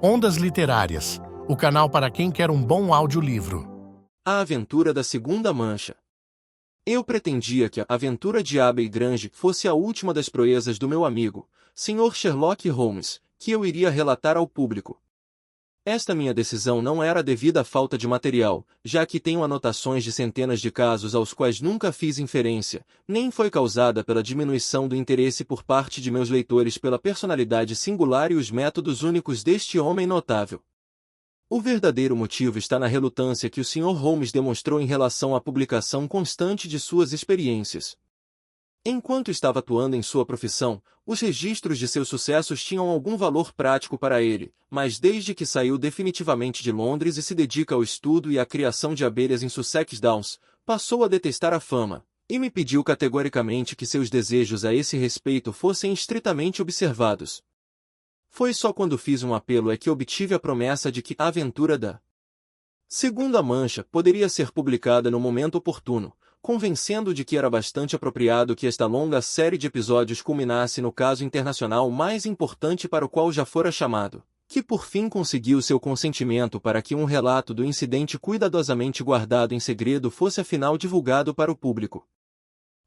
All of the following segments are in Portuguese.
Ondas Literárias, o canal para quem quer um bom audiolivro. A Aventura da Segunda Mancha. Eu pretendia que a Aventura de Abbey Grange fosse a última das proezas do meu amigo, Sr. Sherlock Holmes, que eu iria relatar ao público. Esta minha decisão não era devido à falta de material, já que tenho anotações de centenas de casos aos quais nunca fiz inferência, nem foi causada pela diminuição do interesse por parte de meus leitores pela personalidade singular e os métodos únicos deste homem notável. O verdadeiro motivo está na relutância que o Sr. Holmes demonstrou em relação à publicação constante de suas experiências. Enquanto estava atuando em sua profissão, os registros de seus sucessos tinham algum valor prático para ele, mas desde que saiu definitivamente de Londres e se dedica ao estudo e à criação de abelhas em Sussex Downs, passou a detestar a fama, e me pediu categoricamente que seus desejos a esse respeito fossem estritamente observados. Foi só quando fiz um apelo é que obtive a promessa de que a Aventura da Segunda Mancha poderia ser publicada no momento oportuno, convencendo de que era bastante apropriado que esta longa série de episódios culminasse no caso internacional mais importante para o qual já fora chamado, que por fim conseguiu seu consentimento para que um relato do incidente cuidadosamente guardado em segredo fosse afinal divulgado para o público.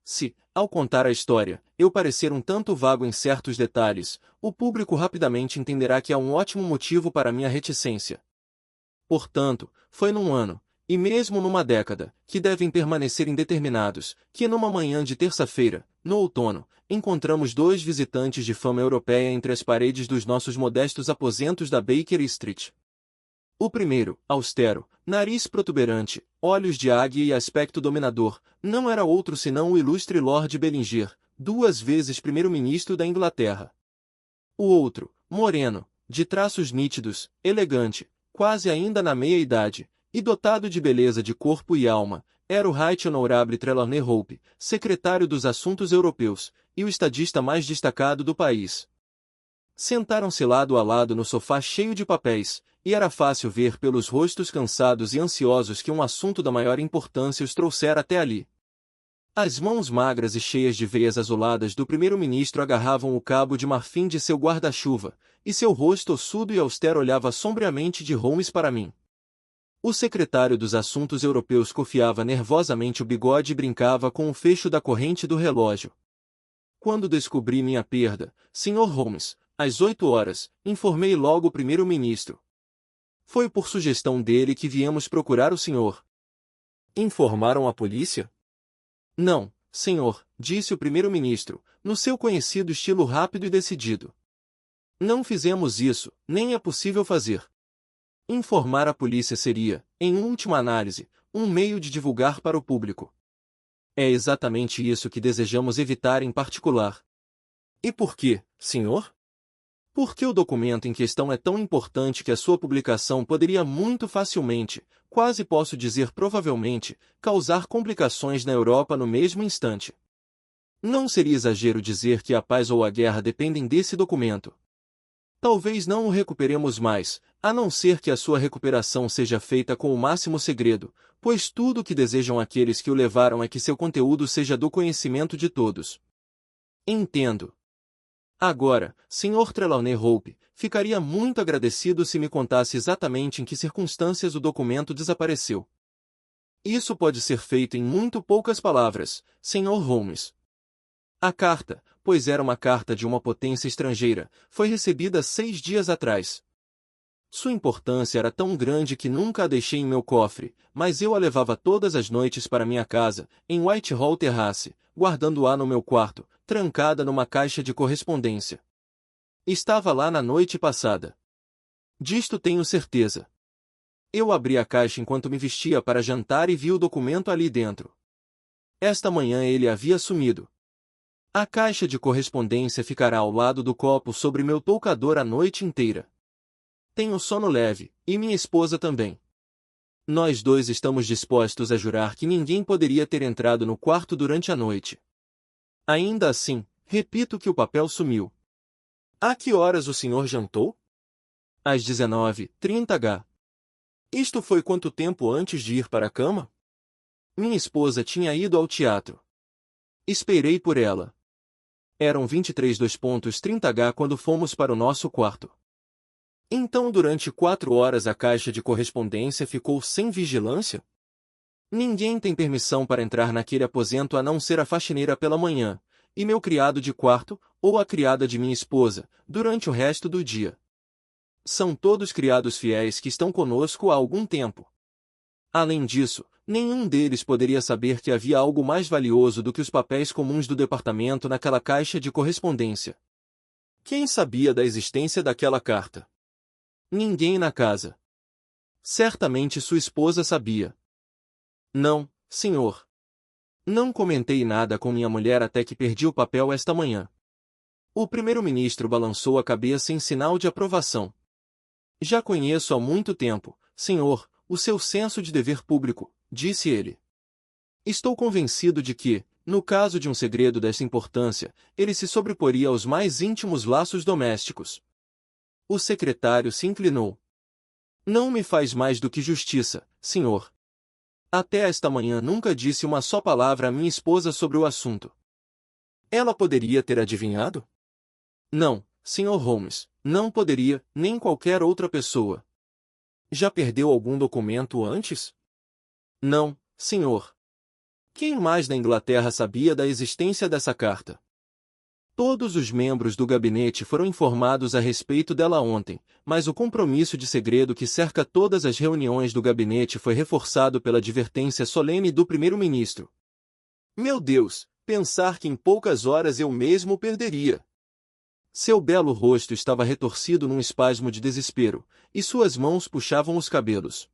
Se, ao contar a história, eu parecer um tanto vago em certos detalhes, o público rapidamente entenderá que há um ótimo motivo para minha reticência. Portanto, foi num ano, e mesmo numa década, que devem permanecer indeterminados, que numa manhã de terça-feira, no outono, encontramos dois visitantes de fama europeia entre as paredes dos nossos modestos aposentos da Baker Street. O primeiro, austero, nariz protuberante, olhos de águia e aspecto dominador, não era outro senão o ilustre Lord Bellinger, 2 vezes primeiro-ministro da Inglaterra. O outro, moreno, de traços nítidos, elegante, quase ainda na meia-idade, e dotado de beleza de corpo e alma, era o Right Honourable Trelawney Hope, secretário dos Assuntos Europeus, e o estadista mais destacado do país. Sentaram-se lado a lado no sofá cheio de papéis, e era fácil ver pelos rostos cansados e ansiosos que um assunto da maior importância os trouxera até ali. As mãos magras e cheias de veias azuladas do primeiro-ministro agarravam o cabo de marfim de seu guarda-chuva, e seu rosto ossudo e austero olhava sombriamente de Holmes para mim. O secretário dos Assuntos Europeus cofiava nervosamente o bigode e brincava com o fecho da corrente do relógio. Quando descobri minha perda, Sr. Holmes, às 8 horas, informei logo o primeiro-ministro. Foi por sugestão dele que viemos procurar o senhor. Informaram a polícia? Não, senhor, disse o primeiro-ministro, no seu conhecido estilo rápido e decidido. Não fizemos isso, nem é possível fazer. Informar a polícia seria, em última análise, um meio de divulgar para o público. É exatamente isso que desejamos evitar em particular. E por quê, senhor? Porque o documento em questão é tão importante que a sua publicação poderia muito facilmente, quase posso dizer provavelmente, causar complicações na Europa no mesmo instante. Não seria exagero dizer que a paz ou a guerra dependem desse documento. Talvez não o recuperemos mais, a não ser que a sua recuperação seja feita com o máximo segredo, pois tudo o que desejam aqueles que o levaram é que seu conteúdo seja do conhecimento de todos. Entendo. Agora, Sr. Trelawney Hope, ficaria muito agradecido se me contasse exatamente em que circunstâncias o documento desapareceu. Isso pode ser feito em muito poucas palavras, Sr. Holmes. A carta, pois era uma carta de uma potência estrangeira, foi recebida 6 dias atrás. Sua importância era tão grande que nunca a deixei em meu cofre, mas eu a levava todas as noites para minha casa, em Whitehall Terrace, guardando-a no meu quarto, trancada numa caixa de correspondência. Estava lá na noite passada. Disto tenho certeza. Eu abri a caixa enquanto me vestia para jantar e vi o documento ali dentro. Esta manhã ele havia sumido. A caixa de correspondência ficará ao lado do copo sobre meu toucador a noite inteira. Tenho sono leve, e minha esposa também. Nós dois estamos dispostos a jurar que ninguém poderia ter entrado no quarto durante a noite. Ainda assim, repito que o papel sumiu. A que horas o senhor jantou? Às 19h30h. Isto foi quanto tempo antes de ir para a cama? Minha esposa tinha ido ao teatro. Esperei por ela. Eram 23h30h quando fomos para o nosso quarto. Então durante 4 horas a caixa de correspondência ficou sem vigilância? Ninguém tem permissão para entrar naquele aposento a não ser a faxineira pela manhã, e meu criado de quarto, ou a criada de minha esposa, durante o resto do dia. São todos criados fiéis que estão conosco há algum tempo. Além disso, nenhum deles poderia saber que havia algo mais valioso do que os papéis comuns do departamento naquela caixa de correspondência. Quem sabia da existência daquela carta? Ninguém na casa. Certamente sua esposa sabia. Não, senhor. Não comentei nada com minha mulher até que perdi o papel esta manhã. O primeiro-ministro balançou a cabeça em sinal de aprovação. Já conheço há muito tempo, senhor, o seu senso de dever público, disse ele. Estou convencido de que, no caso de um segredo desta importância, ele se sobreporia aos mais íntimos laços domésticos. O secretário se inclinou. Não me faz mais do que justiça, senhor. Até esta manhã nunca disse uma só palavra à minha esposa sobre o assunto. Ela poderia ter adivinhado? Não, Sr. Holmes, não poderia, nem qualquer outra pessoa. Já perdeu algum documento antes? Não, senhor. Quem mais na Inglaterra sabia da existência dessa carta? Todos os membros do gabinete foram informados a respeito dela ontem, mas o compromisso de segredo que cerca todas as reuniões do gabinete foi reforçado pela advertência solene do primeiro-ministro. Meu Deus, pensar que em poucas horas eu mesmo perderia. Seu belo rosto estava retorcido num espasmo de desespero, e suas mãos puxavam os cabelos.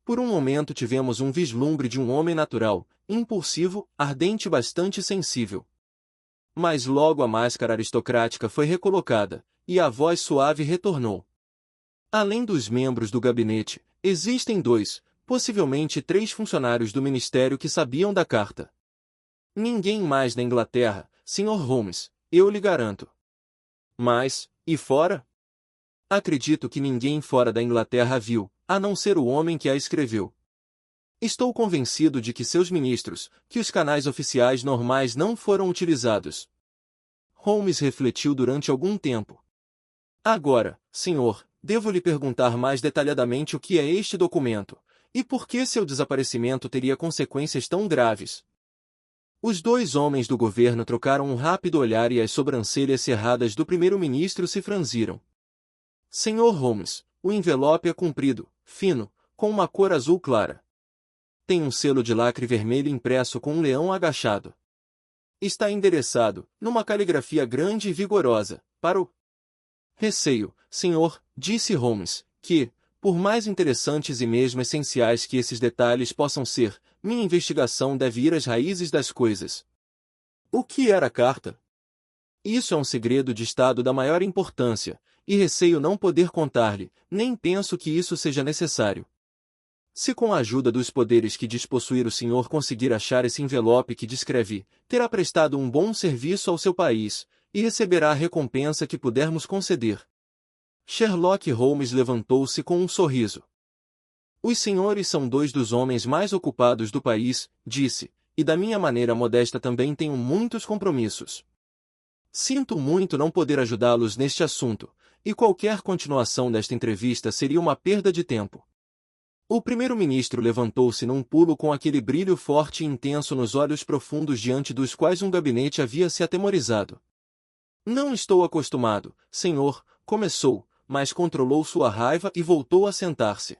Por um momento tivemos um vislumbre de um homem natural, impulsivo, ardente e bastante sensível. Mas logo a máscara aristocrática foi recolocada, e a voz suave retornou. Além dos membros do gabinete, existem 2, possivelmente 3 funcionários do ministério que sabiam da carta. Ninguém mais na Inglaterra, Sr. Holmes, eu lhe garanto. Mas, e fora? Acredito que ninguém fora da Inglaterra a viu, a não ser o homem que a escreveu. Estou convencido de que seus ministros, que os canais oficiais normais não foram utilizados. Holmes refletiu durante algum tempo. Agora, senhor, devo lhe perguntar mais detalhadamente o que é este documento, e por que seu desaparecimento teria consequências tão graves. Os 2 homens do governo trocaram um rápido olhar e as sobrancelhas cerradas do primeiro-ministro se franziram. Senhor Holmes, o envelope é comprido, fino, com uma cor azul clara. Tem um selo de lacre vermelho impresso com um leão agachado. Está endereçado, numa caligrafia grande e vigorosa, para o receio, senhor, disse Holmes, que, por mais interessantes e mesmo essenciais que esses detalhes possam ser, minha investigação deve ir às raízes das coisas. O que era a carta? Isso é um segredo de Estado da maior importância, e receio não poder contar-lhe, nem penso que isso seja necessário. Se com a ajuda dos poderes que diz possuir o senhor conseguir achar esse envelope que descrevi, terá prestado um bom serviço ao seu país, e receberá a recompensa que pudermos conceder. Sherlock Holmes levantou-se com um sorriso. Os senhores são 2 dos homens mais ocupados do país, disse, e da minha maneira modesta também tenho muitos compromissos. Sinto muito não poder ajudá-los neste assunto, e qualquer continuação desta entrevista seria uma perda de tempo. O primeiro-ministro levantou-se num pulo com aquele brilho forte e intenso nos olhos profundos diante dos quais um gabinete havia se atemorizado. Não estou acostumado, senhor, começou, mas controlou sua raiva e voltou a sentar-se.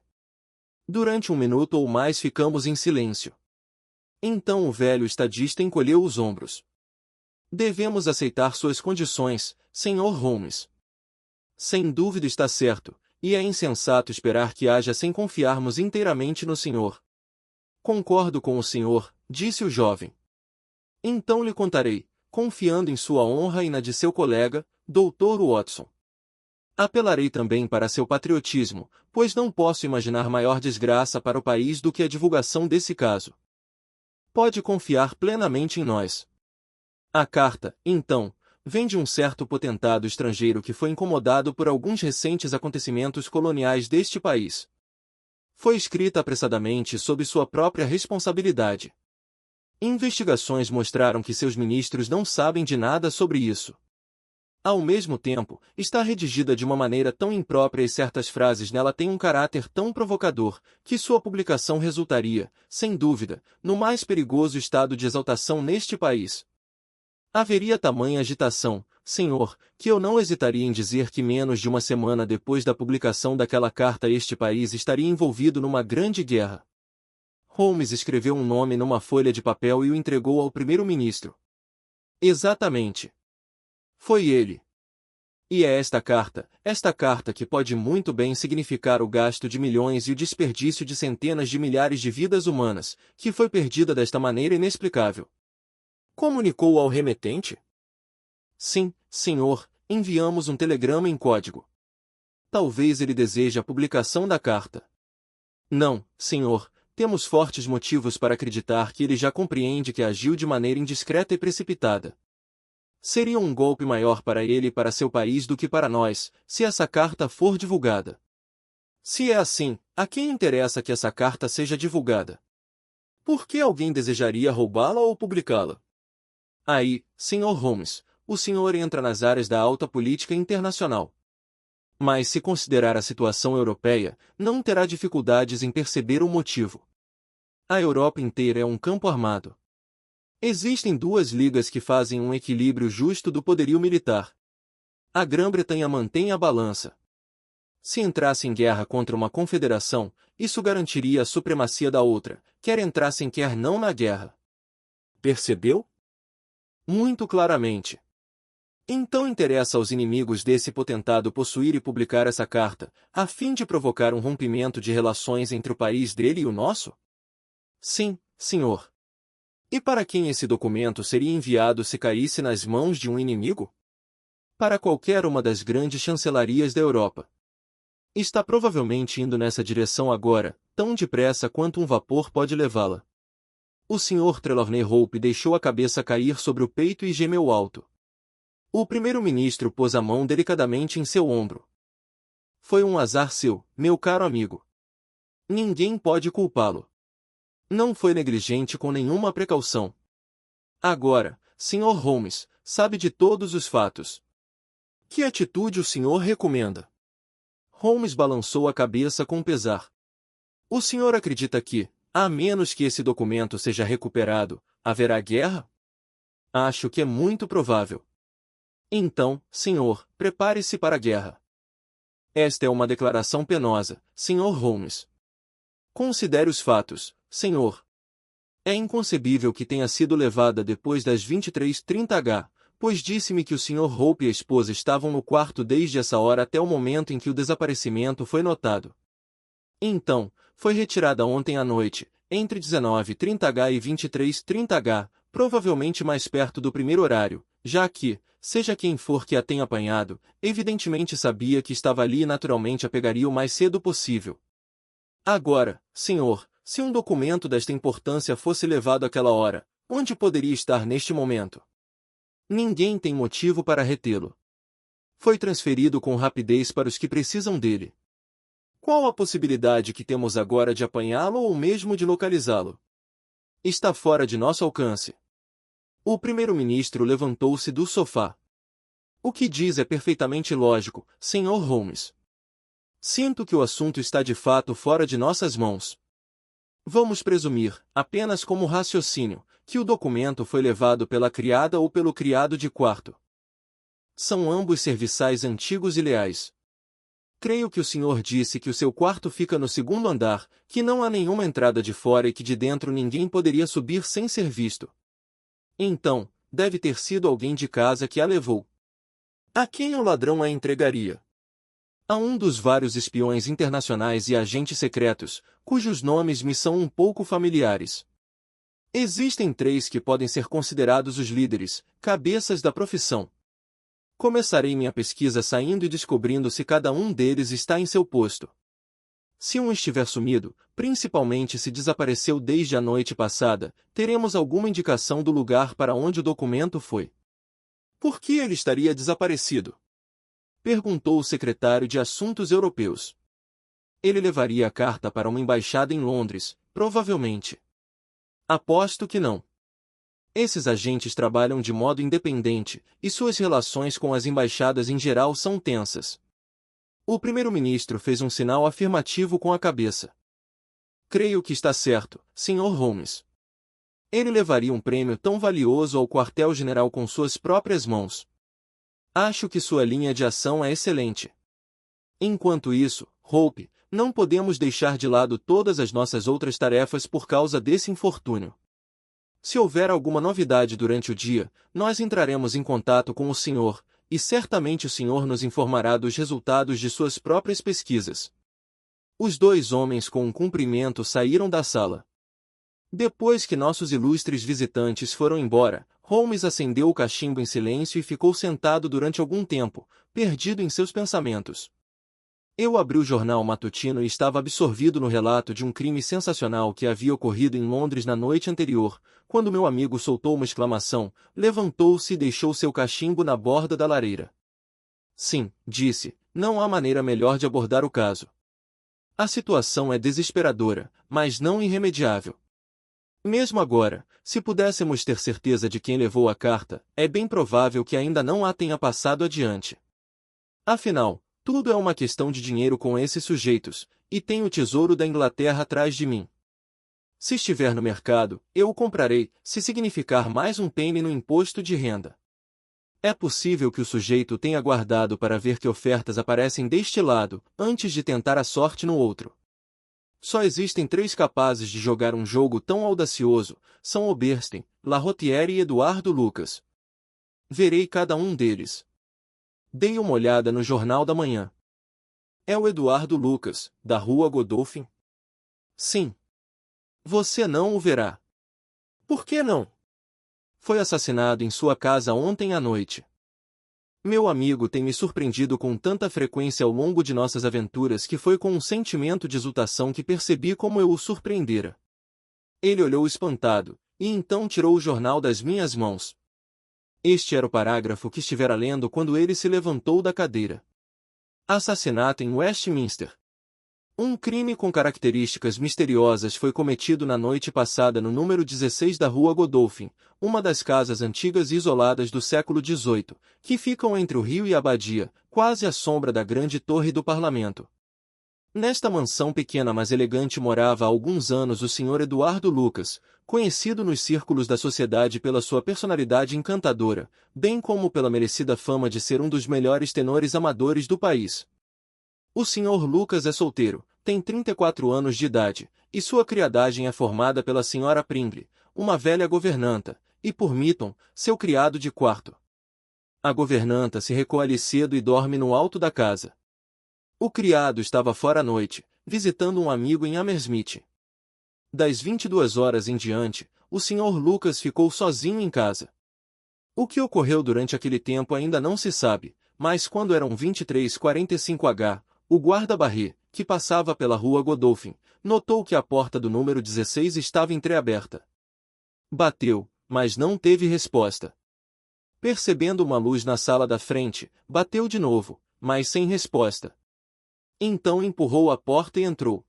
Durante 1 minuto ou mais ficamos em silêncio. Então o velho estadista encolheu os ombros. Devemos aceitar suas condições, senhor Holmes. Sem dúvida está certo, e é insensato esperar que haja sem confiarmos inteiramente no senhor. Concordo com o senhor, disse o jovem. Então lhe contarei, confiando em sua honra e na de seu colega, Dr. Watson. Apelarei também para seu patriotismo, pois não posso imaginar maior desgraça para o país do que a divulgação desse caso. Pode confiar plenamente em nós. A carta, então, vem de um certo potentado estrangeiro que foi incomodado por alguns recentes acontecimentos coloniais deste país. Foi escrita apressadamente sob sua própria responsabilidade. Investigações mostraram que seus ministros não sabem de nada sobre isso. Ao mesmo tempo, está redigida de uma maneira tão imprópria e certas frases nela têm um caráter tão provocador, que sua publicação resultaria, sem dúvida, no mais perigoso estado de exaltação neste país. Haveria tamanha agitação, senhor, que eu não hesitaria em dizer que menos de uma semana depois da publicação daquela carta este país estaria envolvido numa grande guerra. Holmes escreveu um nome numa folha de papel e o entregou ao primeiro-ministro. Exatamente. Foi ele. E é esta carta que pode muito bem significar o gasto de milhões e o desperdício de centenas de milhares de vidas humanas, que foi perdida desta maneira inexplicável. Comunicou ao remetente? Sim, senhor, enviamos um telegrama em código. Talvez ele deseje a publicação da carta. Não, senhor, temos fortes motivos para acreditar que ele já compreende que agiu de maneira indiscreta e precipitada. Seria um golpe maior para ele e para seu país do que para nós, se essa carta for divulgada. Se é assim, a quem interessa que essa carta seja divulgada? Por que alguém desejaria roubá-la ou publicá-la? Aí, Sr. Holmes, o senhor entra nas áreas da alta política internacional. Mas se considerar a situação europeia, não terá dificuldades em perceber o motivo. A Europa inteira é um campo armado. Existem duas ligas que fazem um equilíbrio justo do poderio militar. A Grã-Bretanha mantém a balança. Se entrasse em guerra contra uma confederação, isso garantiria a supremacia da outra, quer entrassem quer não na guerra. Percebeu? Muito claramente. Então interessa aos inimigos desse potentado possuir e publicar essa carta, a fim de provocar um rompimento de relações entre o país dele e o nosso? Sim, senhor. E para quem esse documento seria enviado se caísse nas mãos de um inimigo? Para qualquer uma das grandes chancelarias da Europa. Está provavelmente indo nessa direção agora, tão depressa quanto um vapor pode levá-la. O Sr. Trelawney Hope deixou a cabeça cair sobre o peito e gemeu alto. O primeiro-ministro pôs a mão delicadamente em seu ombro. Foi um azar seu, meu caro amigo. Ninguém pode culpá-lo. Não foi negligente com nenhuma precaução. Agora, Sr. Holmes, sabe de todos os fatos. Que atitude o senhor recomenda? Holmes balançou a cabeça com pesar. O senhor acredita que, a menos que esse documento seja recuperado, haverá guerra? Acho que é muito provável. Então, senhor, prepare-se para a guerra. Esta é uma declaração penosa, Sr. Holmes. Considere os fatos, senhor. É inconcebível que tenha sido levada depois das 23h30h, pois disse-me que o Sr. Hope e a esposa estavam no quarto desde essa hora até o momento em que o desaparecimento foi notado. Então, foi retirada ontem à noite, entre 19h30h e 23h30h, provavelmente mais perto do primeiro horário, já que, seja quem for que a tenha apanhado, evidentemente sabia que estava ali e naturalmente a pegaria o mais cedo possível. Agora, senhor, se um documento desta importância fosse levado àquela hora, onde poderia estar neste momento? Ninguém tem motivo para retê-lo. Foi transferido com rapidez para os que precisam dele. Qual a possibilidade que temos agora de apanhá-lo ou mesmo de localizá-lo? Está fora de nosso alcance. O primeiro-ministro levantou-se do sofá. O que diz é perfeitamente lógico, Sr. Holmes. Sinto que o assunto está de fato fora de nossas mãos. Vamos presumir, apenas como raciocínio, que o documento foi levado pela criada ou pelo criado de quarto. São ambos serviçais antigos e leais. Creio que o senhor disse que o seu quarto fica no segundo andar, que não há nenhuma entrada de fora e que de dentro ninguém poderia subir sem ser visto. Então, deve ter sido alguém de casa que a levou. A quem o ladrão a entregaria? A um dos vários espiões internacionais e agentes secretos, cujos nomes me são um pouco familiares. Existem 3 que podem ser considerados os líderes, cabeças da profissão. Começarei minha pesquisa saindo e descobrindo se cada um deles está em seu posto. Se um estiver sumido, principalmente se desapareceu desde a noite passada, teremos alguma indicação do lugar para onde o documento foi. Por que ele estaria desaparecido? Perguntou o secretário de Assuntos Europeus. Ele levaria a carta para uma embaixada em Londres, provavelmente. Aposto que não. Esses agentes trabalham de modo independente, e suas relações com as embaixadas em geral são tensas. O primeiro-ministro fez um sinal afirmativo com a cabeça. Creio que está certo, Sr. Holmes. Ele levaria um prêmio tão valioso ao quartel-general com suas próprias mãos. Acho que sua linha de ação é excelente. Enquanto isso, Hope, não podemos deixar de lado todas as nossas outras tarefas por causa desse infortúnio. Se houver alguma novidade durante o dia, nós entraremos em contato com o senhor, e certamente o senhor nos informará dos resultados de suas próprias pesquisas. Os dois homens com um cumprimento saíram da sala. Depois que nossos ilustres visitantes foram embora, Holmes acendeu o cachimbo em silêncio e ficou sentado durante algum tempo, perdido em seus pensamentos. Eu abri o jornal matutino e estava absorvido no relato de um crime sensacional que havia ocorrido em Londres na noite anterior, quando meu amigo soltou uma exclamação, levantou-se e deixou seu cachimbo na borda da lareira. Sim, disse, não há maneira melhor de abordar o caso. A situação é desesperadora, mas não irremediável. Mesmo agora, se pudéssemos ter certeza de quem levou a carta, é bem provável que ainda não a tenha passado adiante. Afinal, tudo é uma questão de dinheiro com esses sujeitos, e tenho o tesouro da Inglaterra atrás de mim. Se estiver no mercado, eu o comprarei, se significar mais um penny no imposto de renda. É possível que o sujeito tenha guardado para ver que ofertas aparecem deste lado, antes de tentar a sorte no outro. Só existem 3 capazes de jogar um jogo tão audacioso, são Oberstein, Larrotière e Eduardo Lucas. Verei cada um deles. Dei uma olhada no jornal da manhã. É o Eduardo Lucas, da rua Godolphin? Sim. Você não o verá. Por que não? Foi assassinado em sua casa ontem à noite. Meu amigo tem me surpreendido com tanta frequência ao longo de nossas aventuras que foi com um sentimento de exultação que percebi como eu o surpreendera. Ele olhou espantado, e então tirou o jornal das minhas mãos. Este era o parágrafo que estivera lendo quando ele se levantou da cadeira. Assassinato em Westminster. Um crime com características misteriosas foi cometido na noite passada no número 16 da rua Godolphin, uma das casas antigas e isoladas do século XVIII, que ficam entre o rio e a abadia, quase à sombra da grande torre do parlamento. Nesta mansão pequena mas elegante morava há alguns anos o Sr. Eduardo Lucas, conhecido nos círculos da sociedade pela sua personalidade encantadora, bem como pela merecida fama de ser um dos melhores tenores amadores do país. O Sr. Lucas é solteiro, tem 34 anos de idade, e sua criadagem é formada pela Sra. Pringle, uma velha governanta, e por Mitton, seu criado de quarto. A governanta se recolhe cedo e dorme no alto da casa. O criado estava fora à noite, visitando um amigo em Hammersmith. Das 22 horas em diante, o Sr. Lucas ficou sozinho em casa. O que ocorreu durante aquele tempo ainda não se sabe, mas quando eram 23h45, o guarda-barré, que passava pela rua Godolphin, notou que a porta do número 16 estava entreaberta. Bateu, mas não teve resposta. Percebendo uma luz na sala da frente, bateu de novo, mas sem resposta. Então empurrou a porta e entrou.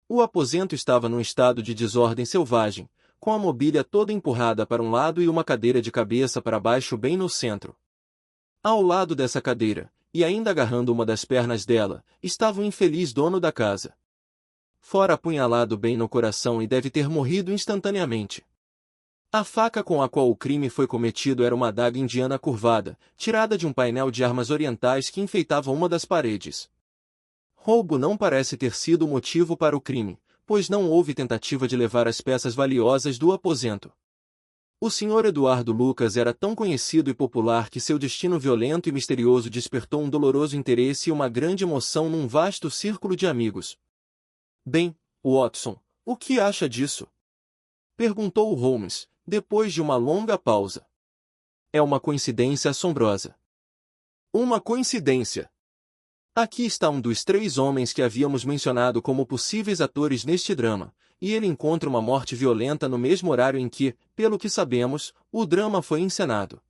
O aposento estava num estado de desordem selvagem, com a mobília toda empurrada para um lado e uma cadeira de cabeça para baixo bem no centro. Ao lado dessa cadeira, e ainda agarrando uma das pernas dela, estava o infeliz dono da casa. Fora apunhalado bem no coração e deve ter morrido instantaneamente. A faca com a qual o crime foi cometido era uma adaga indiana curvada, tirada de um painel de armas orientais que enfeitava uma das paredes. Roubo não parece ter sido o motivo para o crime, pois não houve tentativa de levar as peças valiosas do aposento. O Sr. Eduardo Lucas era tão conhecido e popular que seu destino violento e misterioso despertou um doloroso interesse e uma grande emoção num vasto círculo de amigos. Bem, Watson, o que acha disso? Perguntou Holmes, depois de uma longa pausa. É uma coincidência assombrosa. Uma coincidência. Aqui está um dos 3 homens que havíamos mencionado como possíveis atores neste drama, e ele encontra uma morte violenta no mesmo horário em que, pelo que sabemos, o drama foi encenado.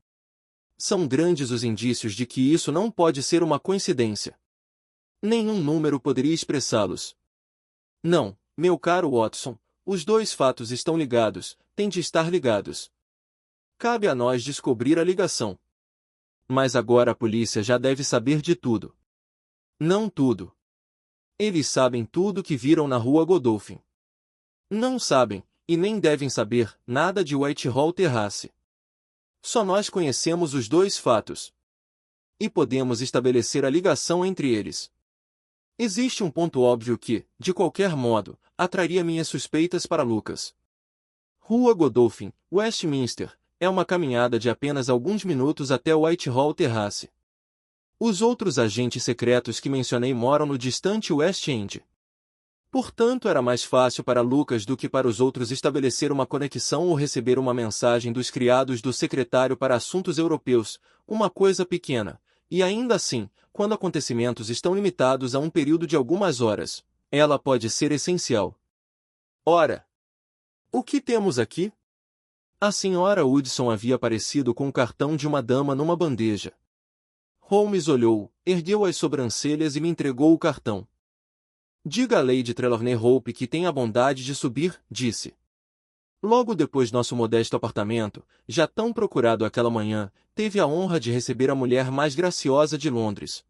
São grandes os indícios de que isso não pode ser uma coincidência. Nenhum número poderia expressá-los. Não, meu caro Watson, os 2 fatos estão ligados, têm de estar ligados. Cabe a nós descobrir a ligação. Mas agora a polícia já deve saber de tudo. Não tudo. Eles sabem tudo que viram na rua Godolphin. Não sabem, e nem devem saber, nada de Whitehall Terrace. Só nós conhecemos os dois fatos. E podemos estabelecer a ligação entre eles. Existe um ponto óbvio que, de qualquer modo, atrairia minhas suspeitas para Lucas. Rua Godolphin, Westminster, é uma caminhada de apenas alguns minutos até Whitehall Terrace. Os outros agentes secretos que mencionei moram no distante West End. Portanto, era mais fácil para Lucas do que para os outros estabelecer uma conexão ou receber uma mensagem dos criados do secretário para assuntos europeus, uma coisa pequena, e ainda assim, quando acontecimentos estão limitados a um período de algumas horas, ela pode ser essencial. Ora, o que temos aqui? A senhora Hudson havia aparecido com o cartão de uma dama numa bandeja. Holmes olhou, ergueu as sobrancelhas e me entregou o cartão. Diga a Lady Trelawney Hope que tem a bondade de subir, disse. Logo depois nosso modesto apartamento, já tão procurado aquela manhã, teve a honra de receber a mulher mais graciosa de Londres.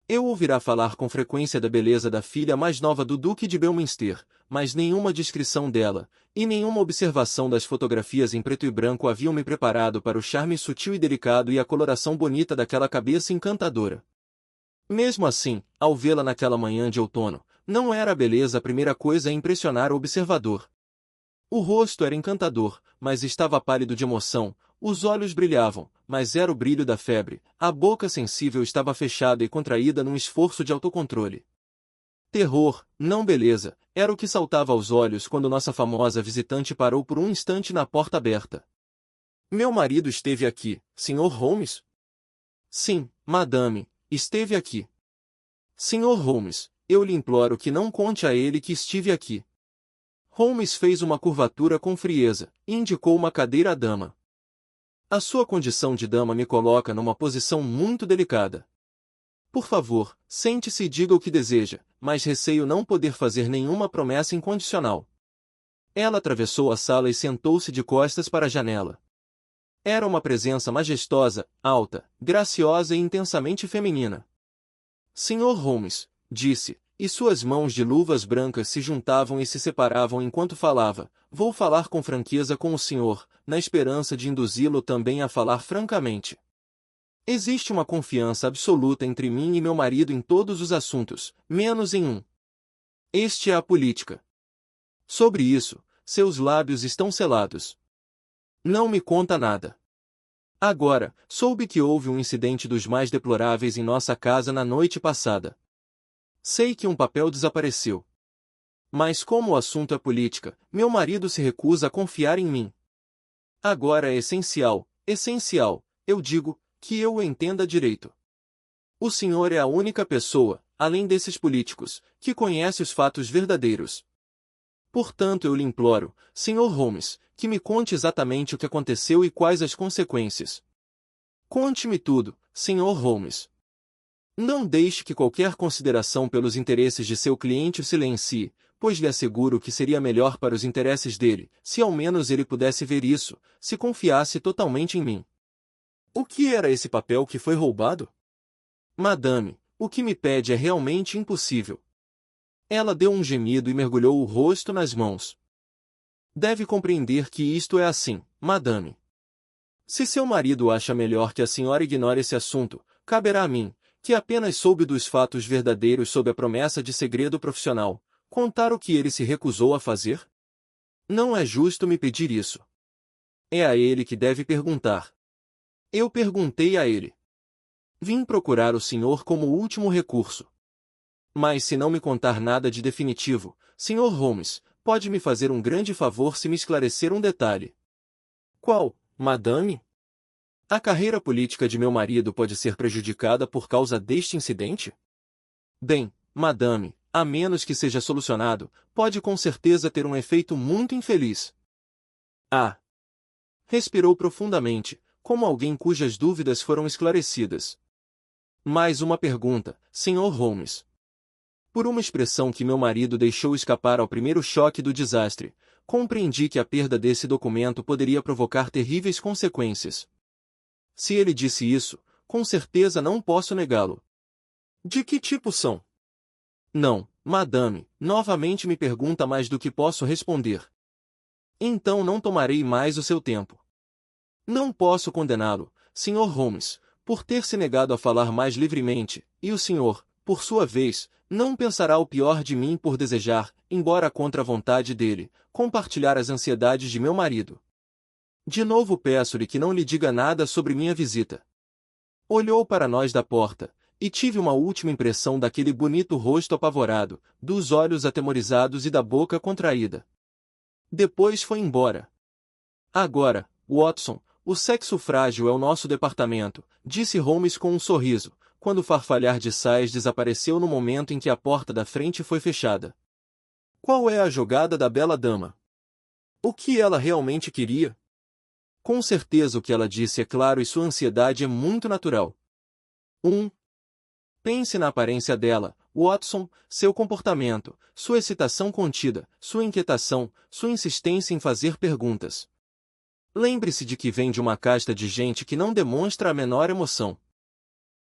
Eu ouvirá falar com frequência da beleza da filha mais nova do Duque de Belminster, mas nenhuma descrição dela, e nenhuma observação das fotografias em preto e branco haviam me preparado para o charme sutil e delicado e a coloração bonita daquela cabeça encantadora. Mesmo assim, ao vê-la naquela manhã de outono, não era a beleza a primeira coisa a impressionar o observador. O rosto era encantador, mas estava pálido de emoção, os olhos brilhavam, mas era o brilho da febre, a boca sensível estava fechada e contraída num esforço de autocontrole. Terror, não beleza, era o que saltava aos olhos quando nossa famosa visitante parou por um instante na porta aberta. Meu marido esteve aqui, Sr. Holmes? Sim, madame, esteve aqui. Sr. Holmes, eu lhe imploro que não conte a ele que estive aqui. Holmes fez uma curvatura com frieza, e indicou uma cadeira à dama. A sua condição de dama me coloca numa posição muito delicada. Por favor, sente-se e diga o que deseja, mas receio não poder fazer nenhuma promessa incondicional. Ela atravessou a sala e sentou-se de costas para a janela. Era uma presença majestosa, alta, graciosa e intensamente feminina. Sr. Holmes, disse, e suas mãos de luvas brancas se juntavam e se separavam enquanto falava, vou falar com franqueza com o senhor, na esperança de induzi-lo também a falar francamente. Existe uma confiança absoluta entre mim e meu marido em todos os assuntos, menos em um. Este é a política. Sobre isso, seus lábios estão selados. Não me conta nada. Agora, soube que houve um incidente dos mais deploráveis em nossa casa na noite passada. Sei que um papel desapareceu. Mas como o assunto é política, meu marido se recusa a confiar em mim. Agora é essencial, eu digo, que eu o entenda direito. O senhor é a única pessoa, além desses políticos, que conhece os fatos verdadeiros. Portanto eu lhe imploro, Sr. Holmes, que me conte exatamente o que aconteceu e quais as consequências. Conte-me tudo, Sr. Holmes. Não deixe que qualquer consideração pelos interesses de seu cliente o silencie, pois lhe asseguro que seria melhor para os interesses dele, se ao menos ele pudesse ver isso, se confiasse totalmente em mim. O que era esse papel que foi roubado? Madame, o que me pede é realmente impossível. Ela deu um gemido e mergulhou o rosto nas mãos. Deve compreender que isto é assim, madame. Se seu marido acha melhor que a senhora ignore esse assunto, caberá a mim, que apenas soube dos fatos verdadeiros sob a promessa de segredo profissional, contar o que ele se recusou a fazer? Não é justo me pedir isso. É a ele que deve perguntar. Eu perguntei a ele. Vim procurar o senhor como último recurso. Mas se não me contar nada de definitivo, Sr. Holmes, pode me fazer um grande favor se me esclarecer um detalhe. Qual, madame? A carreira política de meu marido pode ser prejudicada por causa deste incidente? Bem, madame, a menos que seja solucionado, pode com certeza ter um efeito muito infeliz. Ah! Respirou profundamente, como alguém cujas dúvidas foram esclarecidas. Mais uma pergunta, Sr. Holmes. Por uma expressão que meu marido deixou escapar ao primeiro choque do desastre, compreendi que a perda desse documento poderia provocar terríveis consequências. Se ele disse isso, com certeza não posso negá-lo. De que tipo são? Não, madame, novamente me pergunta mais do que posso responder. Então não tomarei mais o seu tempo. Não posso condená-lo, Sr. Holmes, por ter se negado a falar mais livremente, e o senhor, por sua vez, não pensará o pior de mim por desejar, embora contra a vontade dele, compartilhar as ansiedades de meu marido. De novo peço-lhe que não lhe diga nada sobre minha visita. Olhou para nós da porta, e tive uma última impressão daquele bonito rosto apavorado, dos olhos atemorizados e da boca contraída. Depois foi embora. Agora, Watson, o sexo frágil é o nosso departamento, disse Holmes com um sorriso, quando o farfalhar de saias desapareceu no momento em que a porta da frente foi fechada. Qual é a jogada da bela dama? O que ela realmente queria? Com certeza o que ela disse é claro e sua ansiedade é muito natural. 1. Pense na aparência dela, Watson, seu comportamento, sua excitação contida, sua inquietação, sua insistência em fazer perguntas. Lembre-se de que vem de uma casta de gente que não demonstra a menor emoção.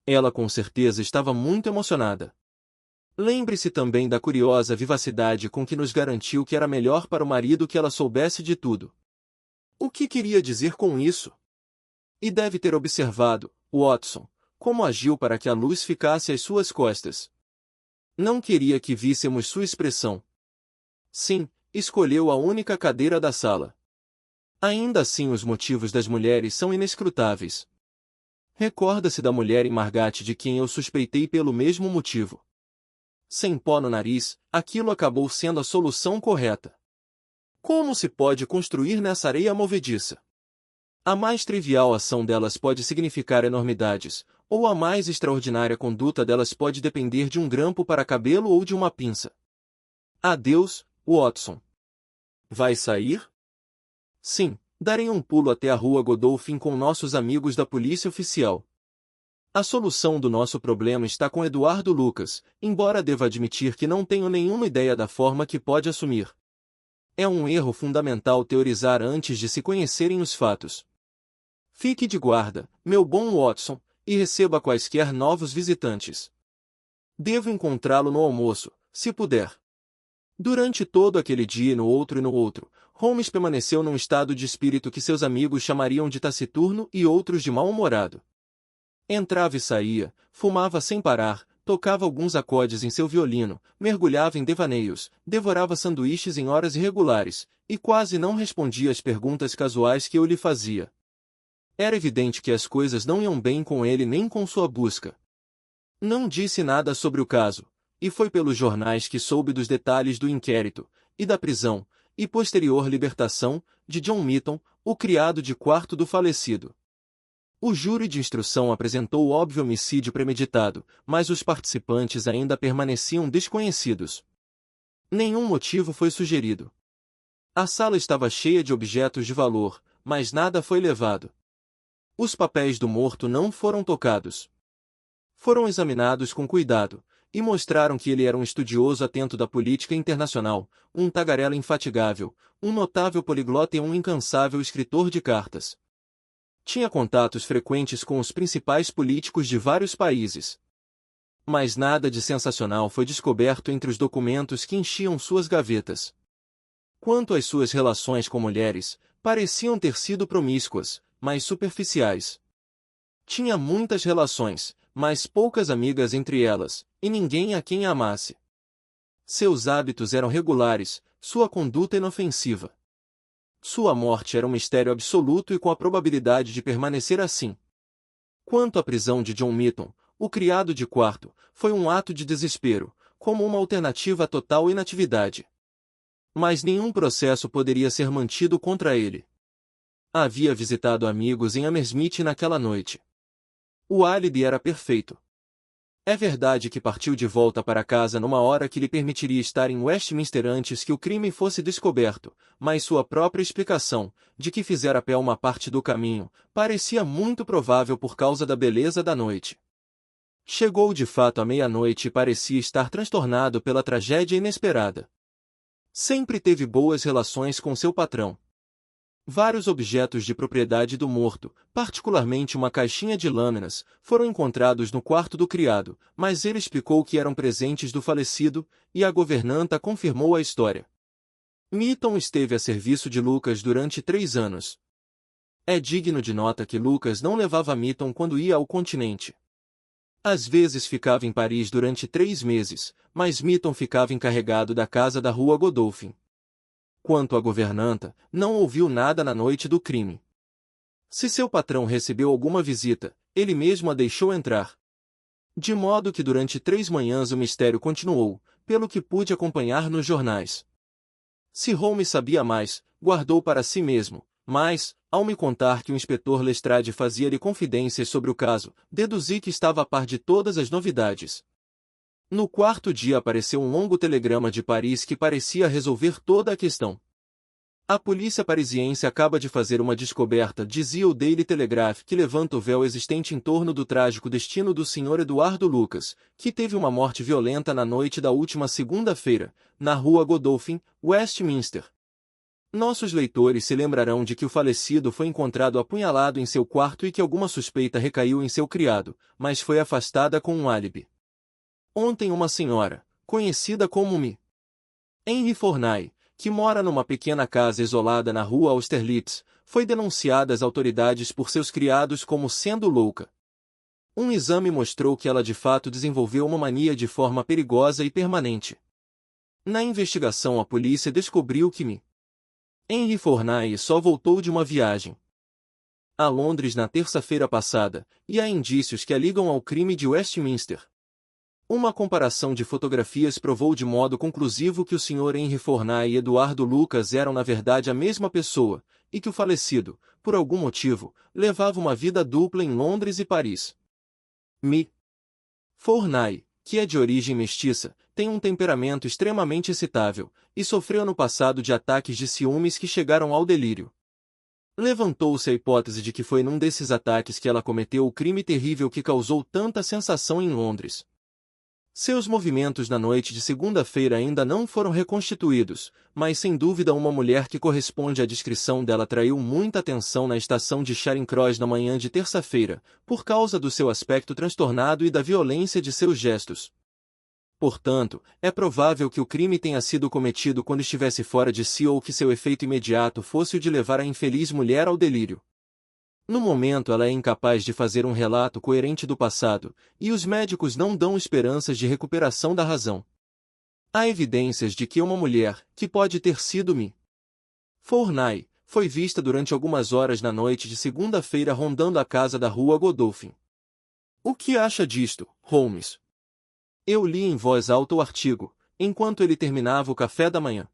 Ela com certeza estava muito emocionada. Lembre-se também da curiosa vivacidade com que nos garantiu que era melhor para o marido que ela soubesse de tudo. O que queria dizer com isso? E deve ter observado, Watson, como agiu para que a luz ficasse às suas costas. Não queria que víssemos sua expressão. Sim, escolheu a única cadeira da sala. Ainda assim os motivos das mulheres são inescrutáveis. Recorda-se da mulher em Margate de quem eu suspeitei pelo mesmo motivo. Sem pó no nariz, aquilo acabou sendo a solução correta. Como se pode construir nessa areia movediça? A mais trivial ação delas pode significar enormidades, ou a mais extraordinária conduta delas pode depender de um grampo para cabelo ou de uma pinça. Adeus, Watson. Vai sair? Sim, darei um pulo até a rua Godolphin com nossos amigos da polícia oficial. A solução do nosso problema está com Eduardo Lucas, embora deva admitir que não tenho nenhuma ideia da forma que pode assumir. É um erro fundamental teorizar antes de se conhecerem os fatos. Fique de guarda, meu bom Watson, e receba quaisquer novos visitantes. Devo encontrá-lo no almoço, se puder. Durante todo aquele dia e no outro, Holmes permaneceu num estado de espírito que seus amigos chamariam de taciturno e outros de mal-humorado. Entrava e saía, fumava sem parar, tocava alguns acordes em seu violino, mergulhava em devaneios, devorava sanduíches em horas irregulares, e quase não respondia às perguntas casuais que eu lhe fazia. Era evidente que as coisas não iam bem com ele nem com sua busca. Não disse nada sobre o caso, e foi pelos jornais que soube dos detalhes do inquérito, e da prisão, e posterior libertação, de John Mitton, o criado de quarto do falecido. O júri de instrução apresentou o óbvio homicídio premeditado, mas os participantes ainda permaneciam desconhecidos. Nenhum motivo foi sugerido. A sala estava cheia de objetos de valor, mas nada foi levado. Os papéis do morto não foram tocados. Foram examinados com cuidado, e mostraram que ele era um estudioso atento da política internacional, um tagarela infatigável, um notável poliglota e um incansável escritor de cartas. Tinha contatos frequentes com os principais políticos de vários países. Mas nada de sensacional foi descoberto entre os documentos que enchiam suas gavetas. Quanto às suas relações com mulheres, pareciam ter sido promíscuas, mas superficiais. Tinha muitas relações, mas poucas amigas entre elas, e ninguém a quem amasse. Seus hábitos eram regulares, sua conduta inofensiva. Sua morte era um mistério absoluto e com a probabilidade de permanecer assim. Quanto à prisão de John Mitton, o criado de quarto, foi um ato de desespero, como uma alternativa à total inatividade. Mas nenhum processo poderia ser mantido contra ele. Havia visitado amigos em Hammersmith naquela noite. O álibi era perfeito. É verdade que partiu de volta para casa numa hora que lhe permitiria estar em Westminster antes que o crime fosse descoberto, mas sua própria explicação, de que fizera a pé uma parte do caminho, parecia muito provável por causa da beleza da noite. Chegou de fato à meia-noite e parecia estar transtornado pela tragédia inesperada. Sempre teve boas relações com seu patrão. Vários objetos de propriedade do morto, particularmente uma caixinha de lâminas, foram encontrados no quarto do criado, mas ele explicou que eram presentes do falecido, e a governanta confirmou a história. Mitton esteve a serviço de Lucas durante 3 anos. É digno de nota que Lucas não levava Mitton quando ia ao continente. Às vezes ficava em Paris durante 3 meses, mas Mitton ficava encarregado da casa da rua Godolphin. Quanto à governanta, não ouviu nada na noite do crime. Se seu patrão recebeu alguma visita, ele mesmo a deixou entrar. De modo que durante 3 manhãs o mistério continuou, pelo que pude acompanhar nos jornais. Se Holmes sabia mais, guardou para si mesmo, mas, ao me contar que o inspetor Lestrade fazia-lhe confidências sobre o caso, deduzi que estava a par de todas as novidades. No 4º dia apareceu um longo telegrama de Paris que parecia resolver toda a questão. A polícia parisiense acaba de fazer uma descoberta, dizia o Daily Telegraph, que levanta o véu existente em torno do trágico destino do Sr. Eduardo Lucas, que teve uma morte violenta na noite da última segunda-feira, na rua Godolphin, Westminster. Nossos leitores se lembrarão de que o falecido foi encontrado apunhalado em seu quarto e que alguma suspeita recaiu em seu criado, mas foi afastada com um álibi. Ontem uma senhora, conhecida como Mi. Henry Fornay, que mora numa pequena casa isolada na rua Austerlitz, foi denunciada às autoridades por seus criados como sendo louca. Um exame mostrou que ela de fato desenvolveu uma mania de forma perigosa e permanente. Na investigação a polícia descobriu que Mi. Henry Fornay só voltou de uma viagem a Londres na terça-feira passada, e há indícios que a ligam ao crime de Westminster. Uma comparação de fotografias provou de modo conclusivo que o Sr. Henry Fornay e Eduardo Lucas eram na verdade a mesma pessoa, e que o falecido, por algum motivo, levava uma vida dupla em Londres e Paris. Mi. Fornay, que é de origem mestiça, tem um temperamento extremamente excitável, e sofreu no passado de ataques de ciúmes que chegaram ao delírio. Levantou-se a hipótese de que foi num desses ataques que ela cometeu o crime terrível que causou tanta sensação em Londres. Seus movimentos na noite de segunda-feira ainda não foram reconstituídos, mas sem dúvida uma mulher que corresponde à descrição dela atraiu muita atenção na estação de Charing Cross na manhã de terça-feira, por causa do seu aspecto transtornado e da violência de seus gestos. Portanto, é provável que o crime tenha sido cometido quando estivesse fora de si ou que seu efeito imediato fosse o de levar a infeliz mulher ao delírio. No momento ela é incapaz de fazer um relato coerente do passado, e os médicos não dão esperanças de recuperação da razão. Há evidências de que uma mulher, que pode ter sido Mi. Fornay, foi vista durante algumas horas na noite de segunda-feira rondando a casa da rua Godolphin. O que acha disto, Holmes? Eu li em voz alta o artigo, enquanto ele terminava o café da manhã.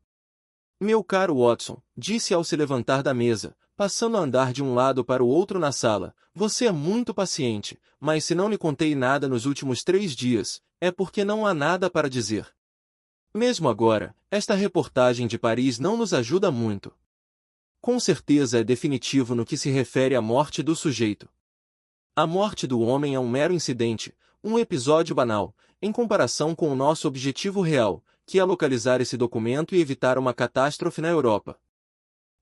Meu caro Watson, disse ao se levantar da mesa, passando a andar de um lado para o outro na sala, você é muito paciente, mas se não lhe contei nada nos últimos 3 dias, é porque não há nada para dizer. Mesmo agora, esta reportagem de Paris não nos ajuda muito. Com certeza é definitivo no que se refere à morte do sujeito. A morte do homem é um mero incidente, um episódio banal, em comparação com o nosso objetivo real, que é localizar esse documento e evitar uma catástrofe na Europa.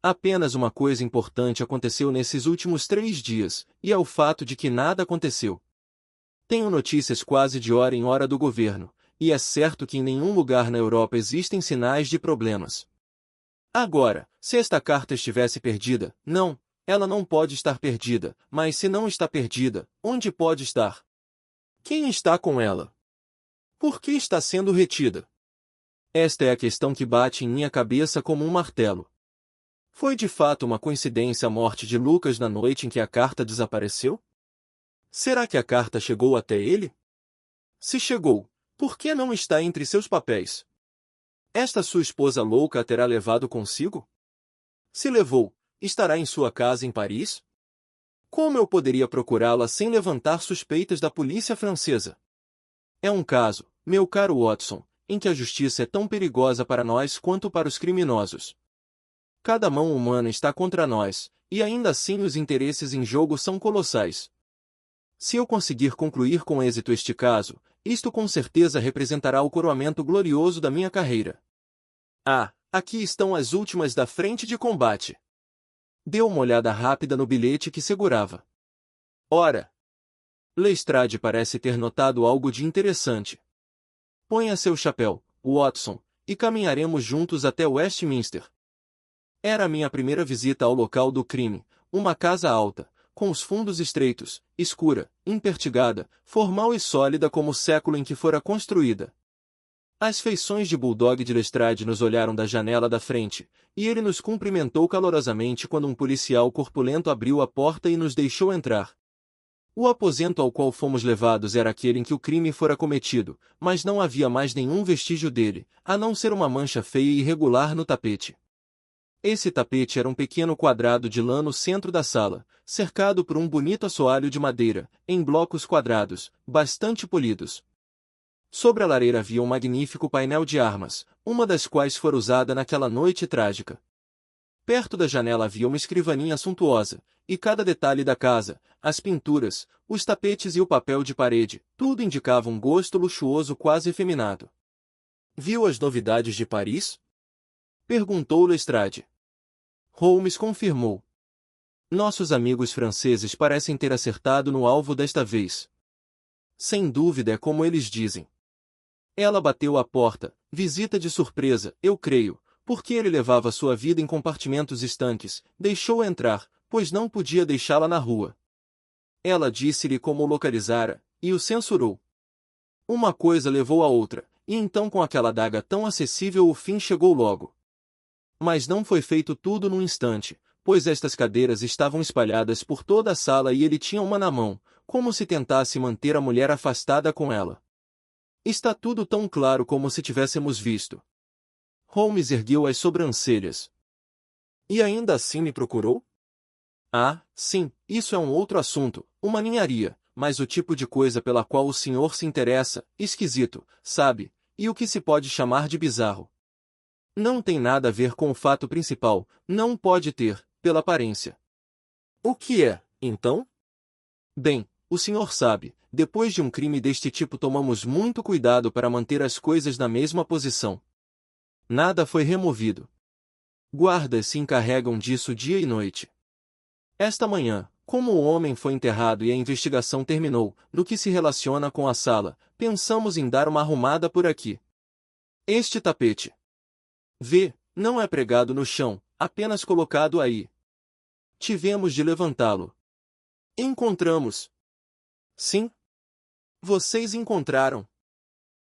Apenas uma coisa importante aconteceu nesses últimos 3 dias, e é o fato de que nada aconteceu. Tenho notícias quase de hora em hora do governo, e é certo que em nenhum lugar na Europa existem sinais de problemas. Agora, se esta carta estivesse perdida, não, ela não pode estar perdida, mas se não está perdida, onde pode estar? Quem está com ela? Por que está sendo retida? Esta é a questão que bate em minha cabeça como um martelo. Foi de fato uma coincidência a morte de Lucas na noite em que a carta desapareceu? Será que a carta chegou até ele? Se chegou, por que não está entre seus papéis? Esta sua esposa louca a terá levado consigo? Se levou, estará em sua casa em Paris? Como eu poderia procurá-la sem levantar suspeitas da polícia francesa? É um caso, meu caro Watson, em que a justiça é tão perigosa para nós quanto para os criminosos. Cada mão humana está contra nós, e ainda assim os interesses em jogo são colossais. Se eu conseguir concluir com êxito este caso, isto com certeza representará o coroamento glorioso da minha carreira. Ah, Aqui estão as últimas da frente de combate. Deu uma olhada rápida no bilhete que segurava. Ora! Lestrade parece ter notado algo de interessante. Ponha seu chapéu, Watson, e caminharemos juntos até Westminster. Era a minha primeira visita ao local do crime, uma casa alta, com os fundos estreitos, escura, impertigada, formal e sólida como o século em que fora construída. As feições de Bulldog de Lestrade nos olharam da janela da frente, e ele nos cumprimentou calorosamente quando um policial corpulento abriu a porta e nos deixou entrar. O aposento ao qual fomos levados era aquele em que o crime fora cometido, mas não havia mais nenhum vestígio dele, a não ser uma mancha feia e irregular no tapete. Esse tapete era um pequeno quadrado de lã no centro da sala, cercado por um bonito assoalho de madeira, em blocos quadrados, bastante polidos. Sobre a lareira havia um magnífico painel de armas, uma das quais fora usada naquela noite trágica. Perto da janela havia uma escrivaninha suntuosa, e cada detalhe da casa, as pinturas, os tapetes e o papel de parede, tudo indicava um gosto luxuoso quase efeminado. Viu as novidades de Paris? Perguntou Lestrade. Holmes confirmou. Nossos amigos franceses parecem ter acertado no alvo desta vez. Sem dúvida é como eles dizem. Ela bateu à porta, visita de surpresa, eu creio, porque ele levava sua vida em compartimentos estanques, deixou-a entrar, pois não podia deixá-la na rua. Ela disse-lhe como o localizara, e o censurou. Uma coisa levou a outra, e então com aquela adaga tão acessível o fim chegou logo. Mas não foi feito tudo num instante, pois estas cadeiras estavam espalhadas por toda a sala e ele tinha uma na mão, como se tentasse manter a mulher afastada com ela. Está tudo tão claro como se tivéssemos visto. Holmes ergueu as sobrancelhas. E ainda assim me procurou? Ah, sim, isso é um outro assunto, uma ninharia, mas o tipo de coisa pela qual o senhor se interessa, esquisito, sabe, e o que se pode chamar de bizarro. Não tem nada a ver com o fato principal, não pode ter, pela aparência. O que é, então? Bem, o senhor sabe, depois de um crime deste tipo tomamos muito cuidado para manter as coisas na mesma posição. Nada foi removido. Guardas se encarregam disso dia e noite. Esta manhã, como o homem foi enterrado e a investigação terminou, no que se relaciona com a sala, pensamos em dar uma arrumada por aqui. Este tapete. Vê, não é pregado no chão, apenas colocado aí. Tivemos de levantá-lo. Encontramos. Sim. Vocês encontraram.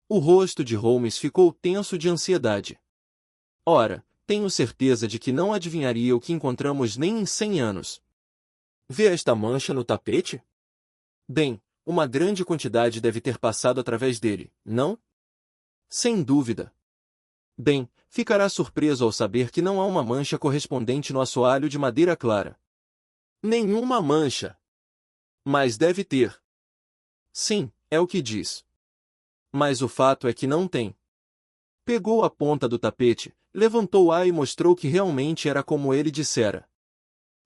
O rosto de Holmes ficou tenso de ansiedade. Ora, tenho certeza de que não adivinharia o que encontramos nem em 100 anos. Vê esta mancha no tapete? Bem, uma grande quantidade deve ter passado através dele, não? Sem dúvida. Bem, ficará surpreso ao saber que não há uma mancha correspondente no assoalho de madeira clara. Nenhuma mancha. Mas deve ter. Sim, é o que diz. Mas o fato é que não tem. Pegou a ponta do tapete, levantou-a e mostrou que realmente era como ele dissera.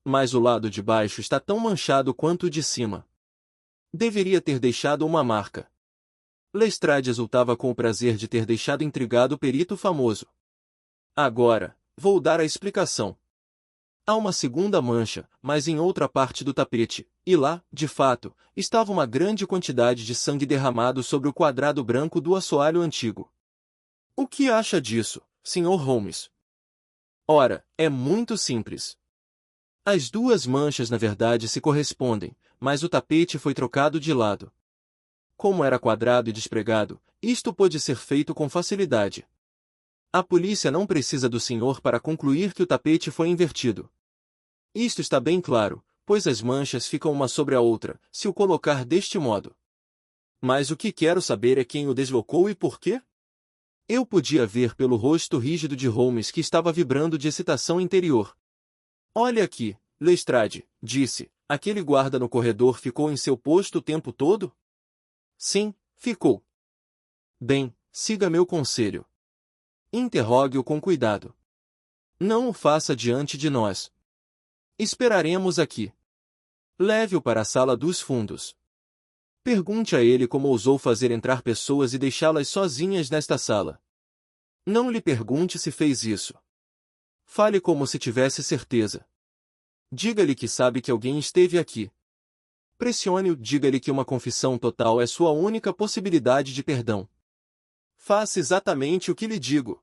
Mas o lado de baixo está tão manchado quanto o de cima. Deveria ter deixado uma marca. Lestrade exultava com o prazer de ter deixado intrigado o perito famoso. Agora, vou dar a explicação. Há uma segunda mancha, mas em outra parte do tapete, e lá, de fato, estava uma grande quantidade de sangue derramado sobre o quadrado branco do assoalho antigo. O que acha disso, Sr. Holmes? Ora, é muito simples. As duas manchas na verdade se correspondem, mas o tapete foi trocado de lado. Como era quadrado e despregado, isto pôde ser feito com facilidade. A polícia não precisa do senhor para concluir que o tapete foi invertido. Isto está bem claro, pois as manchas ficam uma sobre a outra, se o colocar deste modo. Mas o que quero saber é quem o deslocou e por quê? Eu podia ver pelo rosto rígido de Holmes que estava vibrando de excitação interior. Olha aqui, Lestrade, disse, aquele guarda no corredor ficou em seu posto o tempo todo? Sim, ficou. Bem, siga meu conselho. Interrogue-o com cuidado. Não o faça diante de nós. Esperaremos aqui. Leve-o para a sala dos fundos. Pergunte a ele como ousou fazer entrar pessoas e deixá-las sozinhas nesta sala. Não lhe pergunte se fez isso. Fale como se tivesse certeza. Diga-lhe que sabe que alguém esteve aqui. Pressione-o, diga-lhe que uma confissão total é sua única possibilidade de perdão. Faça exatamente o que lhe digo.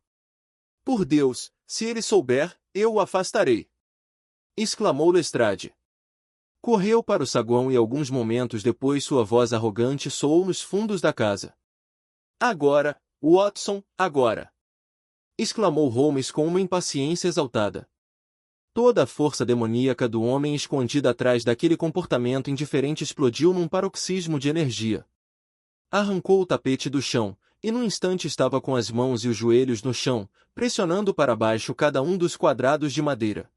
Por Deus, se ele souber, eu o afastarei! Exclamou Lestrade. Correu para o saguão e alguns momentos depois sua voz arrogante soou nos fundos da casa. Agora, Watson, agora! Exclamou Holmes com uma impaciência exaltada. Toda a força demoníaca do homem escondida atrás daquele comportamento indiferente explodiu num paroxismo de energia. Arrancou o tapete do chão, e num instante estava com as mãos e os joelhos no chão, pressionando para baixo cada um dos quadrados de madeira.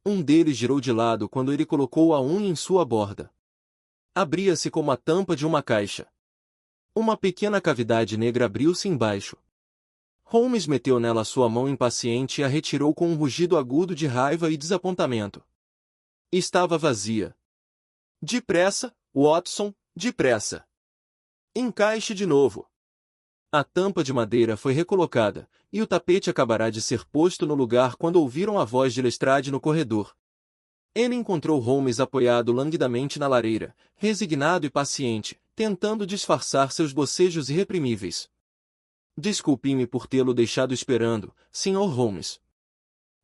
Um deles girou de lado quando ele colocou a unha em sua borda. Abria-se como a tampa de uma caixa. Uma pequena cavidade negra abriu-se embaixo. Holmes meteu nela sua mão impaciente e a retirou com um rugido agudo de raiva e desapontamento. Estava vazia. Depressa, Watson, depressa! Encaixe de novo. A tampa de madeira foi recolocada, e o tapete acabará de ser posto no lugar quando ouviram a voz de Lestrade no corredor. Ele encontrou Holmes apoiado languidamente na lareira, resignado e paciente, tentando disfarçar seus bocejos irreprimíveis. Desculpe-me por tê-lo deixado esperando, Sr. Holmes.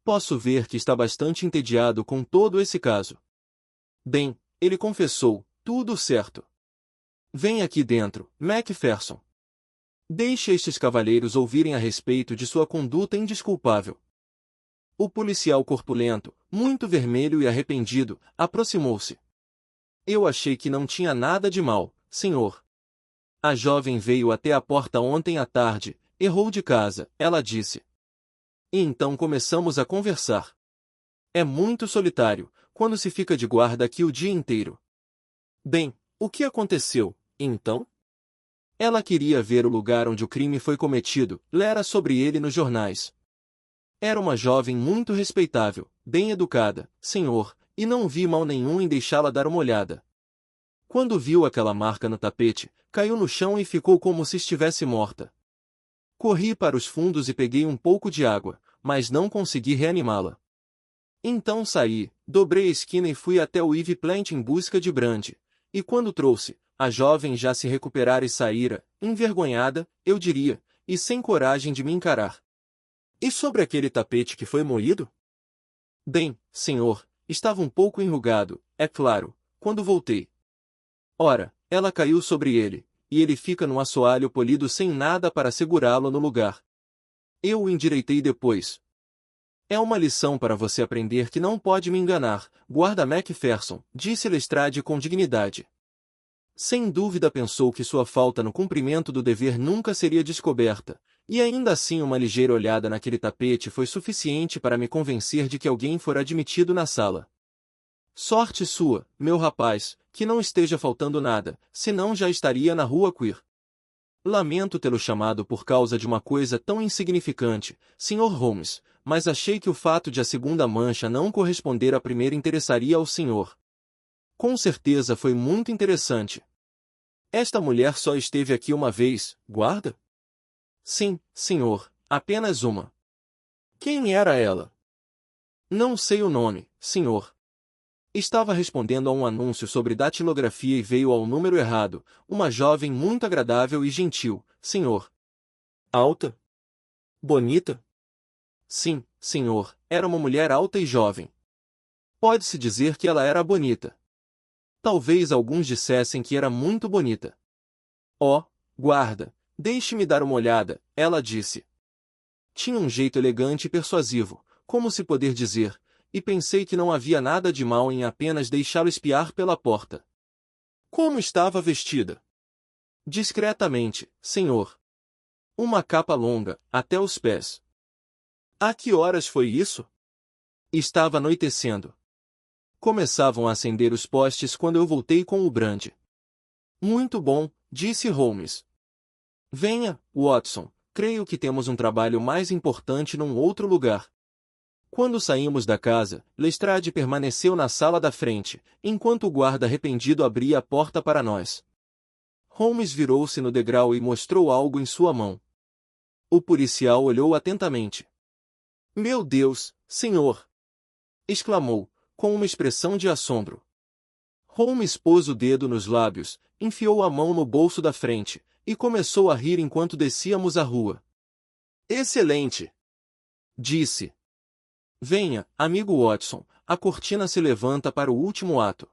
Posso ver que está bastante entediado com todo esse caso. Bem, ele confessou, tudo certo. Vem aqui dentro, Macpherson. Deixe estes cavalheiros ouvirem a respeito de sua conduta indesculpável. O policial corpulento, muito vermelho e arrependido, aproximou-se. Eu achei que não tinha nada de mal, senhor. A jovem veio até a porta ontem à tarde, errou de casa, ela disse. E então começamos a conversar. É muito solitário, quando se fica de guarda aqui o dia inteiro. Bem, o que aconteceu, então? Ela queria ver o lugar onde o crime foi cometido, lera sobre ele nos jornais. Era uma jovem muito respeitável, bem educada, senhor, e não vi mal nenhum em deixá-la dar uma olhada. Quando viu aquela marca no tapete, caiu no chão e ficou como se estivesse morta. Corri para os fundos e peguei um pouco de água, mas não consegui reanimá-la. Então saí, dobrei a esquina e fui até o Eve Plant em busca de brandy, e quando trouxe, a jovem já se recuperara e saíra, envergonhada, eu diria, e sem coragem de me encarar. E sobre aquele tapete que foi moído? Bem, senhor, estava um pouco enrugado, é claro, quando voltei. Ora, ela caiu sobre ele, e ele fica num assoalho polido sem nada para segurá-lo no lugar. Eu o endireitei depois. É uma lição para você aprender que não pode me enganar, guarda Macpherson, disse Lestrade com dignidade. Sem dúvida pensou que sua falta no cumprimento do dever nunca seria descoberta, e ainda assim uma ligeira olhada naquele tapete foi suficiente para me convencer de que alguém fora admitido na sala. Sorte sua, meu rapaz, que não esteja faltando nada, senão já estaria na rua Queer. Lamento tê-lo chamado por causa de uma coisa tão insignificante, Sr. Holmes, mas achei que o fato de a segunda mancha não corresponder à primeira interessaria ao senhor. Com certeza foi muito interessante. Esta mulher só esteve aqui uma vez, guarda? Sim, senhor, apenas uma. Quem era ela? Não sei o nome, senhor. Estava respondendo a um anúncio sobre datilografia e veio ao número errado, uma jovem muito agradável e gentil, senhor. Alta? Bonita? Sim, senhor, era uma mulher alta e jovem. Pode-se dizer que ela era bonita. Talvez alguns dissessem que era muito bonita. Oh, guarda, deixe-me dar uma olhada, ela disse. Tinha um jeito elegante e persuasivo, como se poder dizer, e pensei que não havia nada de mal em apenas deixá-lo espiar pela porta. Como estava vestida? Discretamente, senhor. Uma capa longa, até os pés. A que horas foi isso? Estava anoitecendo. Começavam a acender os postes quando eu voltei com o brandy. Muito bom, disse Holmes. Venha, Watson, creio que temos um trabalho mais importante num outro lugar. Quando saímos da casa, Lestrade permaneceu na sala da frente, enquanto o guarda arrependido abria a porta para nós. Holmes virou-se no degrau e mostrou algo em sua mão. O policial olhou atentamente. Meu Deus, senhor! Exclamou, com uma expressão de assombro. Holmes pôs o dedo nos lábios, enfiou a mão no bolso da frente, e começou a rir enquanto descíamos a rua. Excelente! Disse. Venha, amigo Watson, a cortina se levanta para o último ato.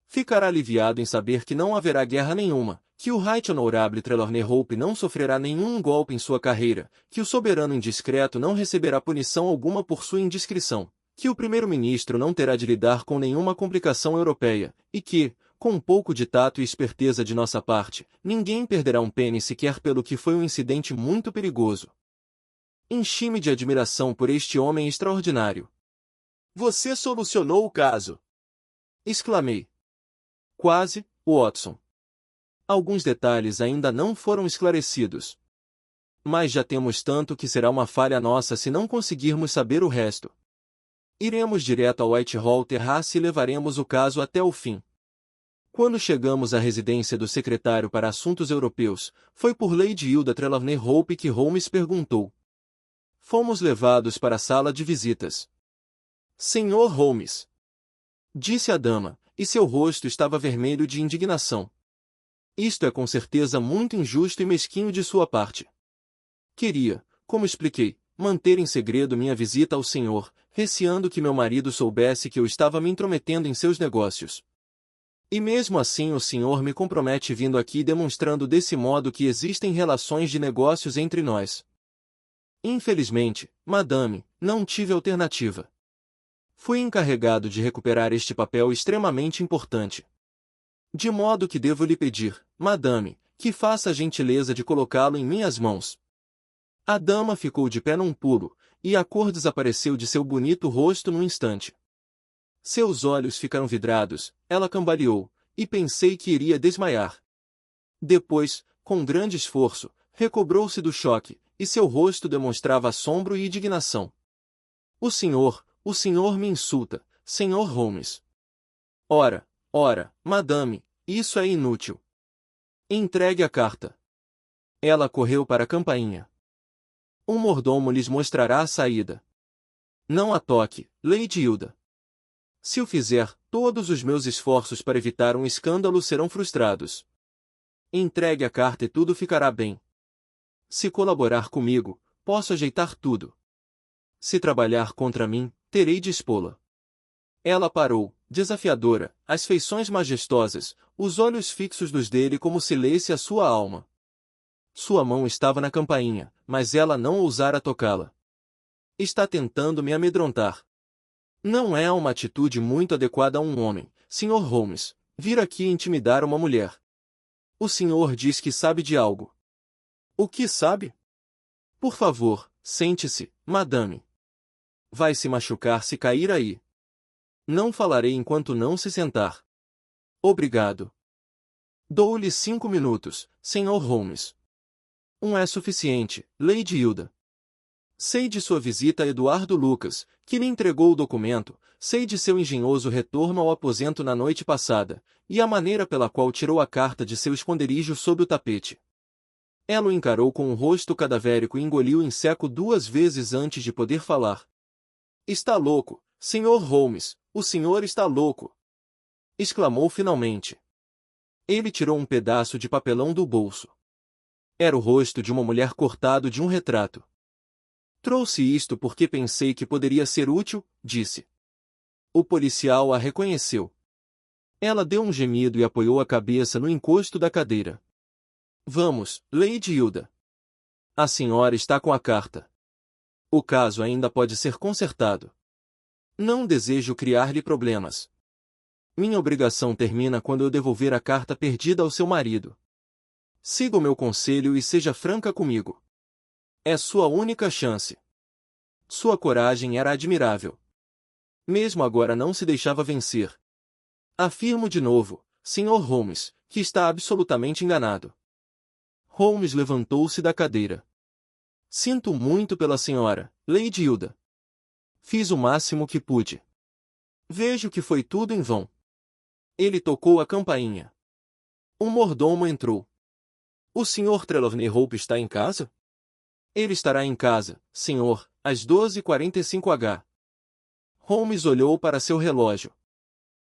Ficará aliviado em saber que não haverá guerra nenhuma, que o Right Honorable Trelawney Hope não sofrerá nenhum golpe em sua carreira, que o soberano indiscreto não receberá punição alguma por sua indiscrição, que o primeiro-ministro não terá de lidar com nenhuma complicação europeia, e que, com um pouco de tato e esperteza de nossa parte, ninguém perderá um pênis sequer pelo que foi um incidente muito perigoso. Enchi-me de admiração por este homem extraordinário. Você solucionou o caso! Exclamei. Quase, Watson. Alguns detalhes ainda não foram esclarecidos. Mas já temos tanto que será uma falha nossa se não conseguirmos saber o resto. Iremos direto ao Whitehall Terrace e levaremos o caso até o fim. Quando chegamos à residência do secretário para Assuntos Europeus, foi por Lady Hilda Trelawney Hope que Holmes perguntou. Fomos levados para a sala de visitas. Senhor Holmes, disse a dama, e seu rosto estava vermelho de indignação. Isto é com certeza muito injusto e mesquinho de sua parte. Queria, como expliquei, manter em segredo minha visita ao senhor, receando que meu marido soubesse que eu estava me intrometendo em seus negócios. E mesmo assim o senhor me compromete vindo aqui demonstrando desse modo que existem relações de negócios entre nós. Infelizmente, madame, não tive alternativa. Fui encarregado de recuperar este papel extremamente importante. De modo que devo lhe pedir, madame, que faça a gentileza de colocá-lo em minhas mãos. A dama ficou de pé num pulo, e a cor desapareceu de seu bonito rosto num instante. Seus olhos ficaram vidrados, ela cambaleou, e pensei que iria desmaiar. Depois, com grande esforço, recobrou-se do choque, e seu rosto demonstrava assombro e indignação. O senhor me insulta, senhor Holmes. Ora, madame, isso é inútil. Entregue a carta. Ela correu para a campainha. Um mordomo lhes mostrará a saída. Não a toque, Lady Hilda. Se o fizer, todos os meus esforços para evitar um escândalo serão frustrados. Entregue a carta e tudo ficará bem. Se colaborar comigo, posso ajeitar tudo. Se trabalhar contra mim, terei de expô-la. Ela parou, desafiadora, as feições majestosas, os olhos fixos dos dele como se lesse a sua alma. Sua mão estava na campainha, mas ela não ousara tocá-la. Está tentando me amedrontar. Não é uma atitude muito adequada a um homem, Sr. Holmes, vir aqui intimidar uma mulher. O senhor diz que sabe de algo. O que sabe? Por favor, sente-se, madame. Vai se machucar se cair aí. Não falarei enquanto não se sentar. Obrigado. Dou-lhe 5 minutos, Sr. Holmes. É suficiente, Lady Hilda. Sei de sua visita a Eduardo Lucas, que lhe entregou o documento, sei de seu engenhoso retorno ao aposento na noite passada, e a maneira pela qual tirou a carta de seu esconderijo sob o tapete. Ela o encarou com um rosto cadavérico e engoliu em seco 2 vezes antes de poder falar. Está louco, Sr. Holmes, o senhor está louco! Exclamou finalmente. Ele tirou um pedaço de papelão do bolso. Era o rosto de uma mulher cortado de um retrato. Trouxe isto porque pensei que poderia ser útil, disse. O policial a reconheceu. Ela deu um gemido e apoiou a cabeça no encosto da cadeira. Vamos, Lady Hilda. A senhora está com a carta. O caso ainda pode ser consertado. Não desejo criar-lhe problemas. Minha obrigação termina quando eu devolver a carta perdida ao seu marido. Siga o meu conselho e seja franca comigo. É sua única chance. Sua coragem era admirável. Mesmo agora não se deixava vencer. Afirmo de novo, Sr. Holmes, que está absolutamente enganado. Holmes levantou-se da cadeira. Sinto muito pela senhora, Lady Hilda. Fiz o máximo que pude. Vejo que foi tudo em vão. Ele tocou a campainha. Um mordomo entrou. O Sr. Trelawney Hope está em casa? Ele estará em casa, senhor, às 12h45h. Holmes olhou para seu relógio.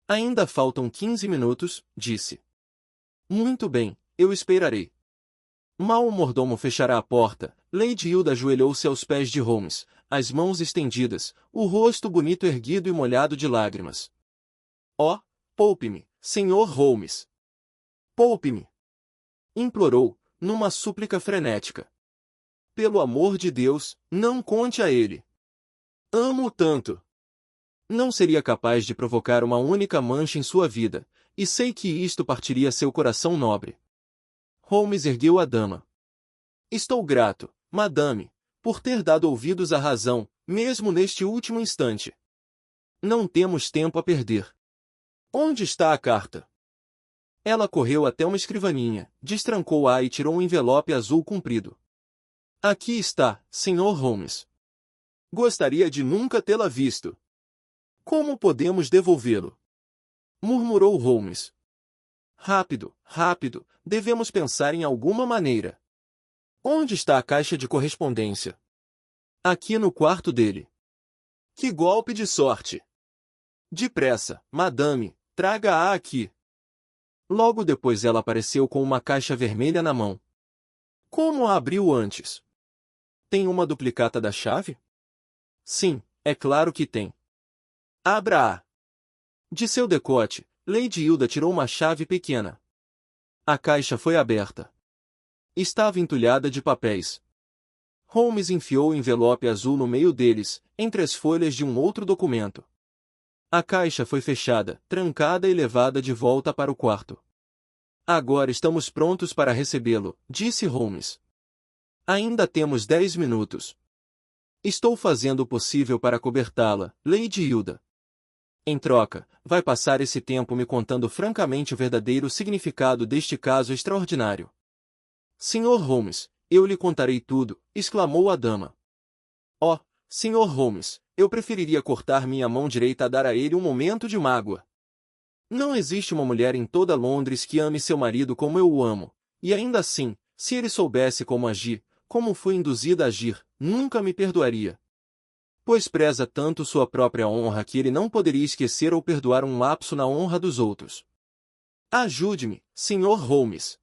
Ainda faltam 15 minutos, disse. Muito bem, eu esperarei. Mal o mordomo fechará a porta, Lady Hilda ajoelhou-se aos pés de Holmes, as mãos estendidas, o rosto bonito erguido e molhado de lágrimas. Oh, poupe-me, Sr. Holmes. Poupe-me! Implorou, numa súplica frenética. Pelo amor de Deus, não conte a ele. Amo-o tanto. Não seria capaz de provocar uma única mancha em sua vida, e sei que isto partiria seu coração nobre. Holmes ergueu a dama. Estou grato, madame, por ter dado ouvidos à razão, mesmo neste último instante. Não temos tempo a perder. Onde está a carta? Ela correu até uma escrivaninha, destrancou-a e tirou um envelope azul comprido. Aqui está, Sr. Holmes. Gostaria de nunca tê-la visto. Como podemos devolvê-lo? Murmurou Holmes. Rápido, rápido, devemos pensar em alguma maneira. Onde está a caixa de correspondência? Aqui no quarto dele. Que golpe de sorte! Depressa, madame, traga-a aqui. Logo depois ela apareceu com uma caixa vermelha na mão. Como a abriu antes? Tem uma duplicata da chave? Sim, é claro que tem. Abra-a. De seu decote, Lady Hilda tirou uma chave pequena. A caixa foi aberta. Estava entulhada de papéis. Holmes enfiou o envelope azul no meio deles, entre as folhas de um outro documento. A caixa foi fechada, trancada e levada de volta para o quarto. Agora estamos prontos para recebê-lo, disse Holmes. Ainda temos 10 minutos. Estou fazendo o possível para cobertá-la, Lady Hilda. Em troca, vai passar esse tempo me contando francamente o verdadeiro significado deste caso extraordinário. Sr. Holmes, eu lhe contarei tudo, exclamou a dama. Oh, Sr. Holmes, eu preferiria cortar minha mão direita a dar a ele um momento de mágoa. Não existe uma mulher em toda Londres que ame seu marido como eu o amo, e ainda assim, se ele soubesse como agir, como fui induzida a agir, nunca me perdoaria. Pois preza tanto sua própria honra que ele não poderia esquecer ou perdoar um lapso na honra dos outros. Ajude-me, Sr. Holmes.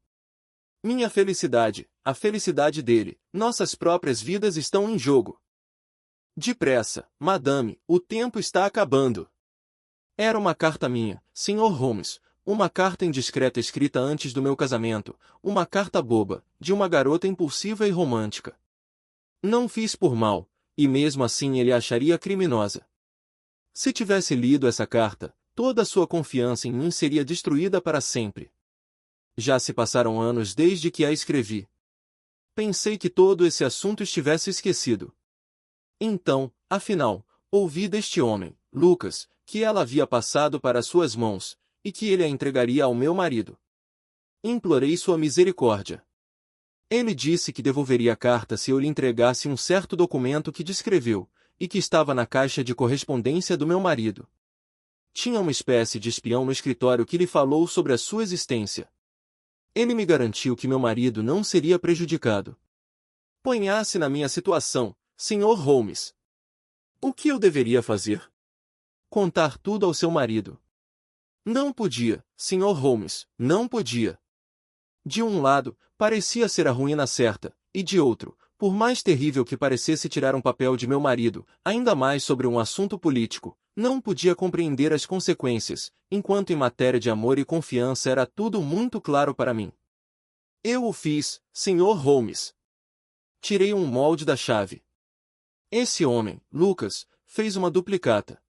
Minha felicidade, a felicidade dele, nossas próprias vidas estão em jogo. Depressa, madame, o tempo está acabando. Era uma carta minha, Sr. Holmes, uma carta indiscreta escrita antes do meu casamento, uma carta boba, de uma garota impulsiva e romântica. Não fiz por mal, e mesmo assim ele a acharia criminosa. Se tivesse lido essa carta, toda a sua confiança em mim seria destruída para sempre. Já se passaram anos desde que a escrevi. Pensei que todo esse assunto estivesse esquecido. Então, afinal, ouvi deste homem, Lucas, que ela havia passado para suas mãos, e que ele a entregaria ao meu marido. Implorei sua misericórdia. Ele disse que devolveria a carta se eu lhe entregasse um certo documento que descreveu, e que estava na caixa de correspondência do meu marido. Tinha uma espécie de espião no escritório que lhe falou sobre a sua existência. Ele me garantiu que meu marido não seria prejudicado. Ponha-se na minha situação, Sr. Holmes. O que eu deveria fazer? Contar tudo ao seu marido. Não podia, Sr. Holmes, não podia. De um lado, parecia ser a ruína certa, e de outro, por mais terrível que parecesse tirar um papel de meu marido, ainda mais sobre um assunto político, não podia compreender as consequências, enquanto em matéria de amor e confiança era tudo muito claro para mim. Eu o fiz, Sr. Holmes. Tirei um molde da chave. Esse homem, Lucas, fez uma duplicata.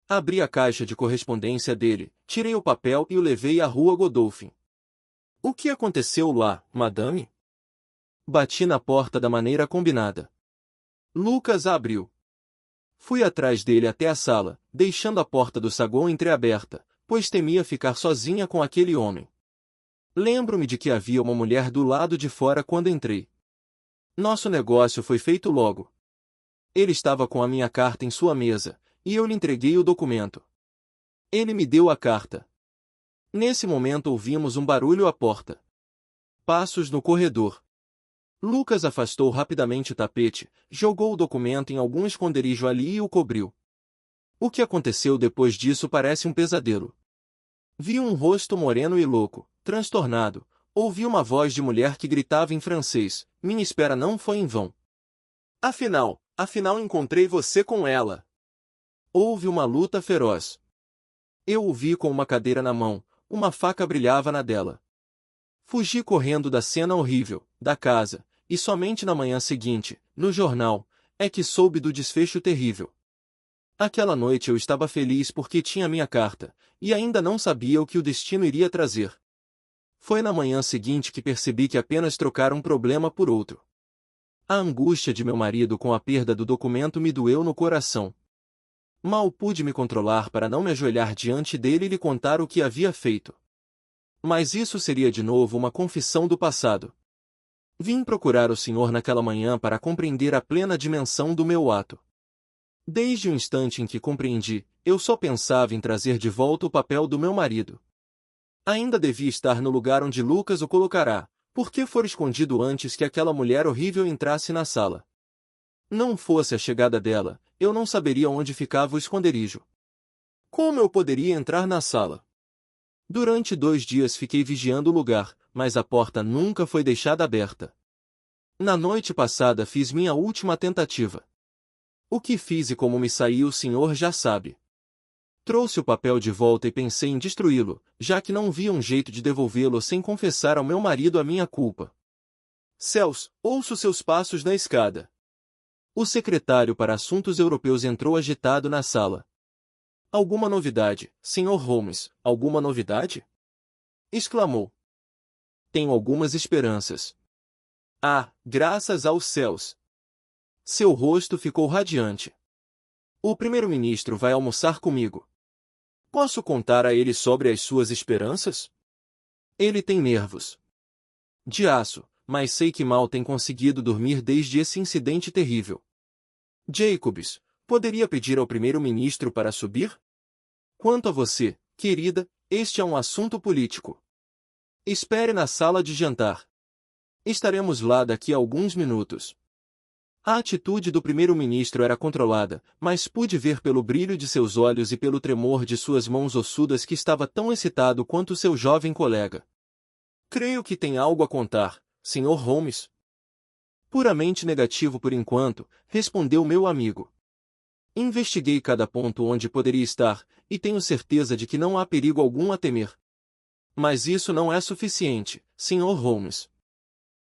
Abri a caixa de correspondência dele, tirei o papel e o levei à rua Godolphin. O que aconteceu lá, madame? Bati na porta da maneira combinada. Lucas a abriu. Fui atrás dele até a sala, deixando a porta do saguão entreaberta, pois temia ficar sozinha com aquele homem. Lembro-me de que havia uma mulher do lado de fora quando entrei. Nosso negócio foi feito logo. Ele estava com a minha carta em sua mesa, e eu lhe entreguei o documento. Ele me deu a carta. Nesse momento ouvimos um barulho à porta. Passos no corredor. Lucas afastou rapidamente o tapete, jogou o documento em algum esconderijo ali e o cobriu. O que aconteceu depois disso parece um pesadelo. Vi um rosto moreno e louco, transtornado. Ouvi uma voz de mulher que gritava em francês. Minha espera não foi em vão. Afinal encontrei você com ela. Houve uma luta feroz. Eu o vi com uma cadeira na mão, uma faca brilhava na dela. Fugi correndo da cena horrível, da casa, e somente na manhã seguinte, no jornal, é que soube do desfecho terrível. Aquela noite eu estava feliz porque tinha minha carta, e ainda não sabia o que o destino iria trazer. Foi na manhã seguinte que percebi que apenas trocara um problema por outro. A angústia de meu marido com a perda do documento me doeu no coração. Mal pude me controlar para não me ajoelhar diante dele e lhe contar o que havia feito. Mas isso seria de novo uma confissão do passado. Vim procurar o Senhor naquela manhã para compreender a plena dimensão do meu ato. Desde o instante em que compreendi, eu só pensava em trazer de volta o papel do meu marido. Ainda devia estar no lugar onde Lucas o colocará, porque for escondido antes que aquela mulher horrível entrasse na sala. Não fosse a chegada dela, eu não saberia onde ficava o esconderijo. Como eu poderia entrar na sala? Durante 2 dias fiquei vigiando o lugar, mas a porta nunca foi deixada aberta. Na noite passada fiz minha última tentativa. O que fiz e como me saí o senhor já sabe. Trouxe o papel de volta e pensei em destruí-lo, já que não via um jeito de devolvê-lo sem confessar ao meu marido a minha culpa. Céus, ouço seus passos na escada. O secretário para Assuntos Europeus entrou agitado na sala. Alguma novidade, Sr. Holmes, alguma novidade? Exclamou. Tenho algumas esperanças. Ah, graças aos céus! Seu rosto ficou radiante. O primeiro-ministro vai almoçar comigo. Posso contar a ele sobre as suas esperanças? Ele tem nervos de aço, mas sei que mal tem conseguido dormir desde esse incidente terrível. Jacobs, poderia pedir ao primeiro-ministro para subir? Quanto a você, querida, este é um assunto político. Espere na sala de jantar. Estaremos lá daqui a alguns minutos. A atitude do primeiro-ministro era controlada, mas pude ver pelo brilho de seus olhos e pelo tremor de suas mãos ossudas que estava tão excitado quanto seu jovem colega. Creio que tem algo a contar, Sr. Holmes. Puramente negativo por enquanto, respondeu meu amigo. Investiguei cada ponto onde poderia estar, e tenho certeza de que não há perigo algum a temer. Mas isso não é suficiente, Sr. Holmes.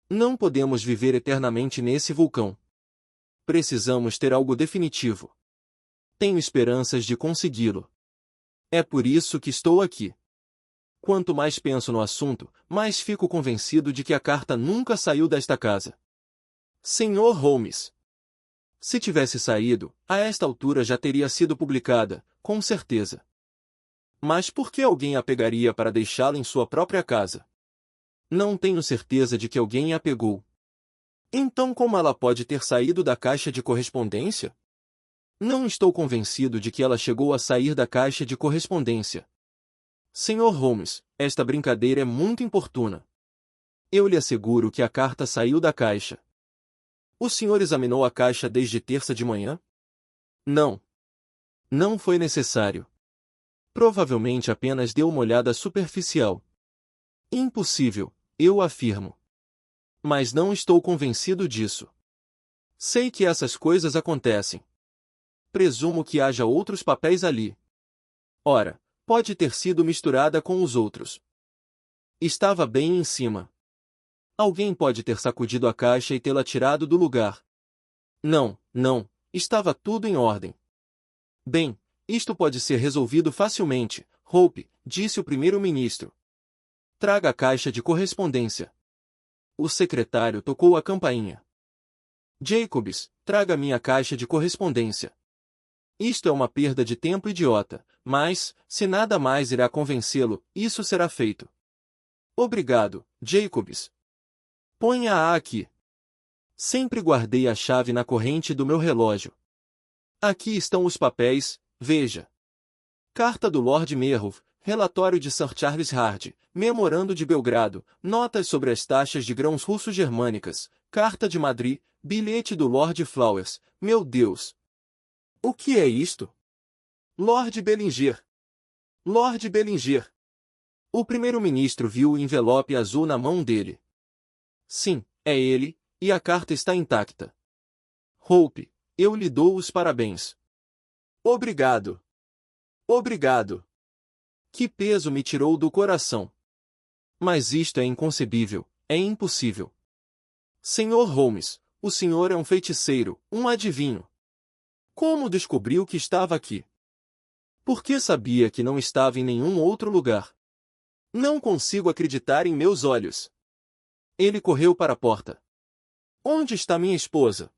Não podemos viver eternamente nesse vulcão. Precisamos ter algo definitivo. Tenho esperanças de consegui-lo. É por isso que estou aqui. Quanto mais penso no assunto, mais fico convencido de que a carta nunca saiu desta casa. Sr. Holmes. Se tivesse saído, a esta altura já teria sido publicada, com certeza. Mas por que alguém a pegaria para deixá-la em sua própria casa? Não tenho certeza de que alguém a pegou. Então como ela pode ter saído da caixa de correspondência? Não estou convencido de que ela chegou a sair da caixa de correspondência. Sr. Holmes, esta brincadeira é muito importuna. Eu lhe asseguro que a carta saiu da caixa. O senhor examinou a caixa desde terça de manhã? Não. Não foi necessário. Provavelmente apenas deu uma olhada superficial. Impossível, eu afirmo. Mas não estou convencido disso. Sei que essas coisas acontecem. Presumo que haja outros papéis ali. Ora, pode ter sido misturada com os outros. Estava bem em cima. Alguém pode ter sacudido a caixa e tê-la tirado do lugar. Não, estava tudo em ordem. Bem, isto pode ser resolvido facilmente, Hope, disse o primeiro-ministro. Traga a caixa de correspondência. O secretário tocou a campainha. Jacobs, traga minha caixa de correspondência. Isto é uma perda de tempo idiota, mas, se nada mais irá convencê-lo, isso será feito. Obrigado, Jacobs. Ponha-a aqui. Sempre guardei a chave na corrente do meu relógio. Aqui estão os papéis, veja. Carta do Lord Merrov, relatório de Sir Charles Hard, memorando de Belgrado, notas sobre as taxas de grãos russos-germânicas, carta de Madrid, bilhete do Lord Flowers, meu Deus! O que é isto? Lord Bellinger! Lord Bellinger! O primeiro-ministro viu o envelope azul na mão dele. Sim, é ele, e a carta está intacta. Hope, eu lhe dou os parabéns. Obrigado. Obrigado. Que peso me tirou do coração. Mas isto é inconcebível, é impossível. Senhor Holmes, o senhor é um feiticeiro, um adivinho. Como descobriu que estava aqui? Por que sabia que não estava em nenhum outro lugar? Não consigo acreditar em meus olhos. Ele correu para a porta. Onde está minha esposa?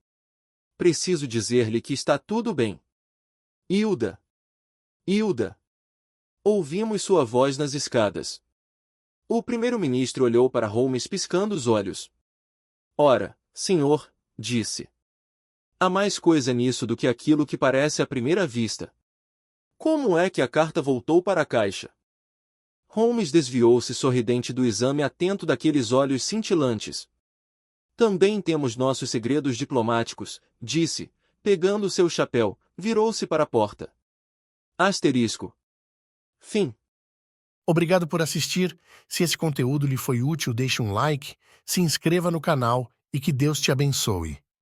Preciso dizer-lhe que está tudo bem. Hilda! Hilda! Ouvimos sua voz nas escadas. O primeiro-ministro olhou para Holmes piscando os olhos. Ora, senhor, disse. Há mais coisa nisso do que aquilo que parece à primeira vista. Como é que a carta voltou para a caixa? Holmes desviou-se sorridente do exame atento daqueles olhos cintilantes. Também temos nossos segredos diplomáticos, disse, pegando seu chapéu, virou-se para a porta. Asterisco. Fim. Obrigado por assistir. Se esse conteúdo lhe foi útil, deixe um like, se inscreva no canal e que Deus te abençoe.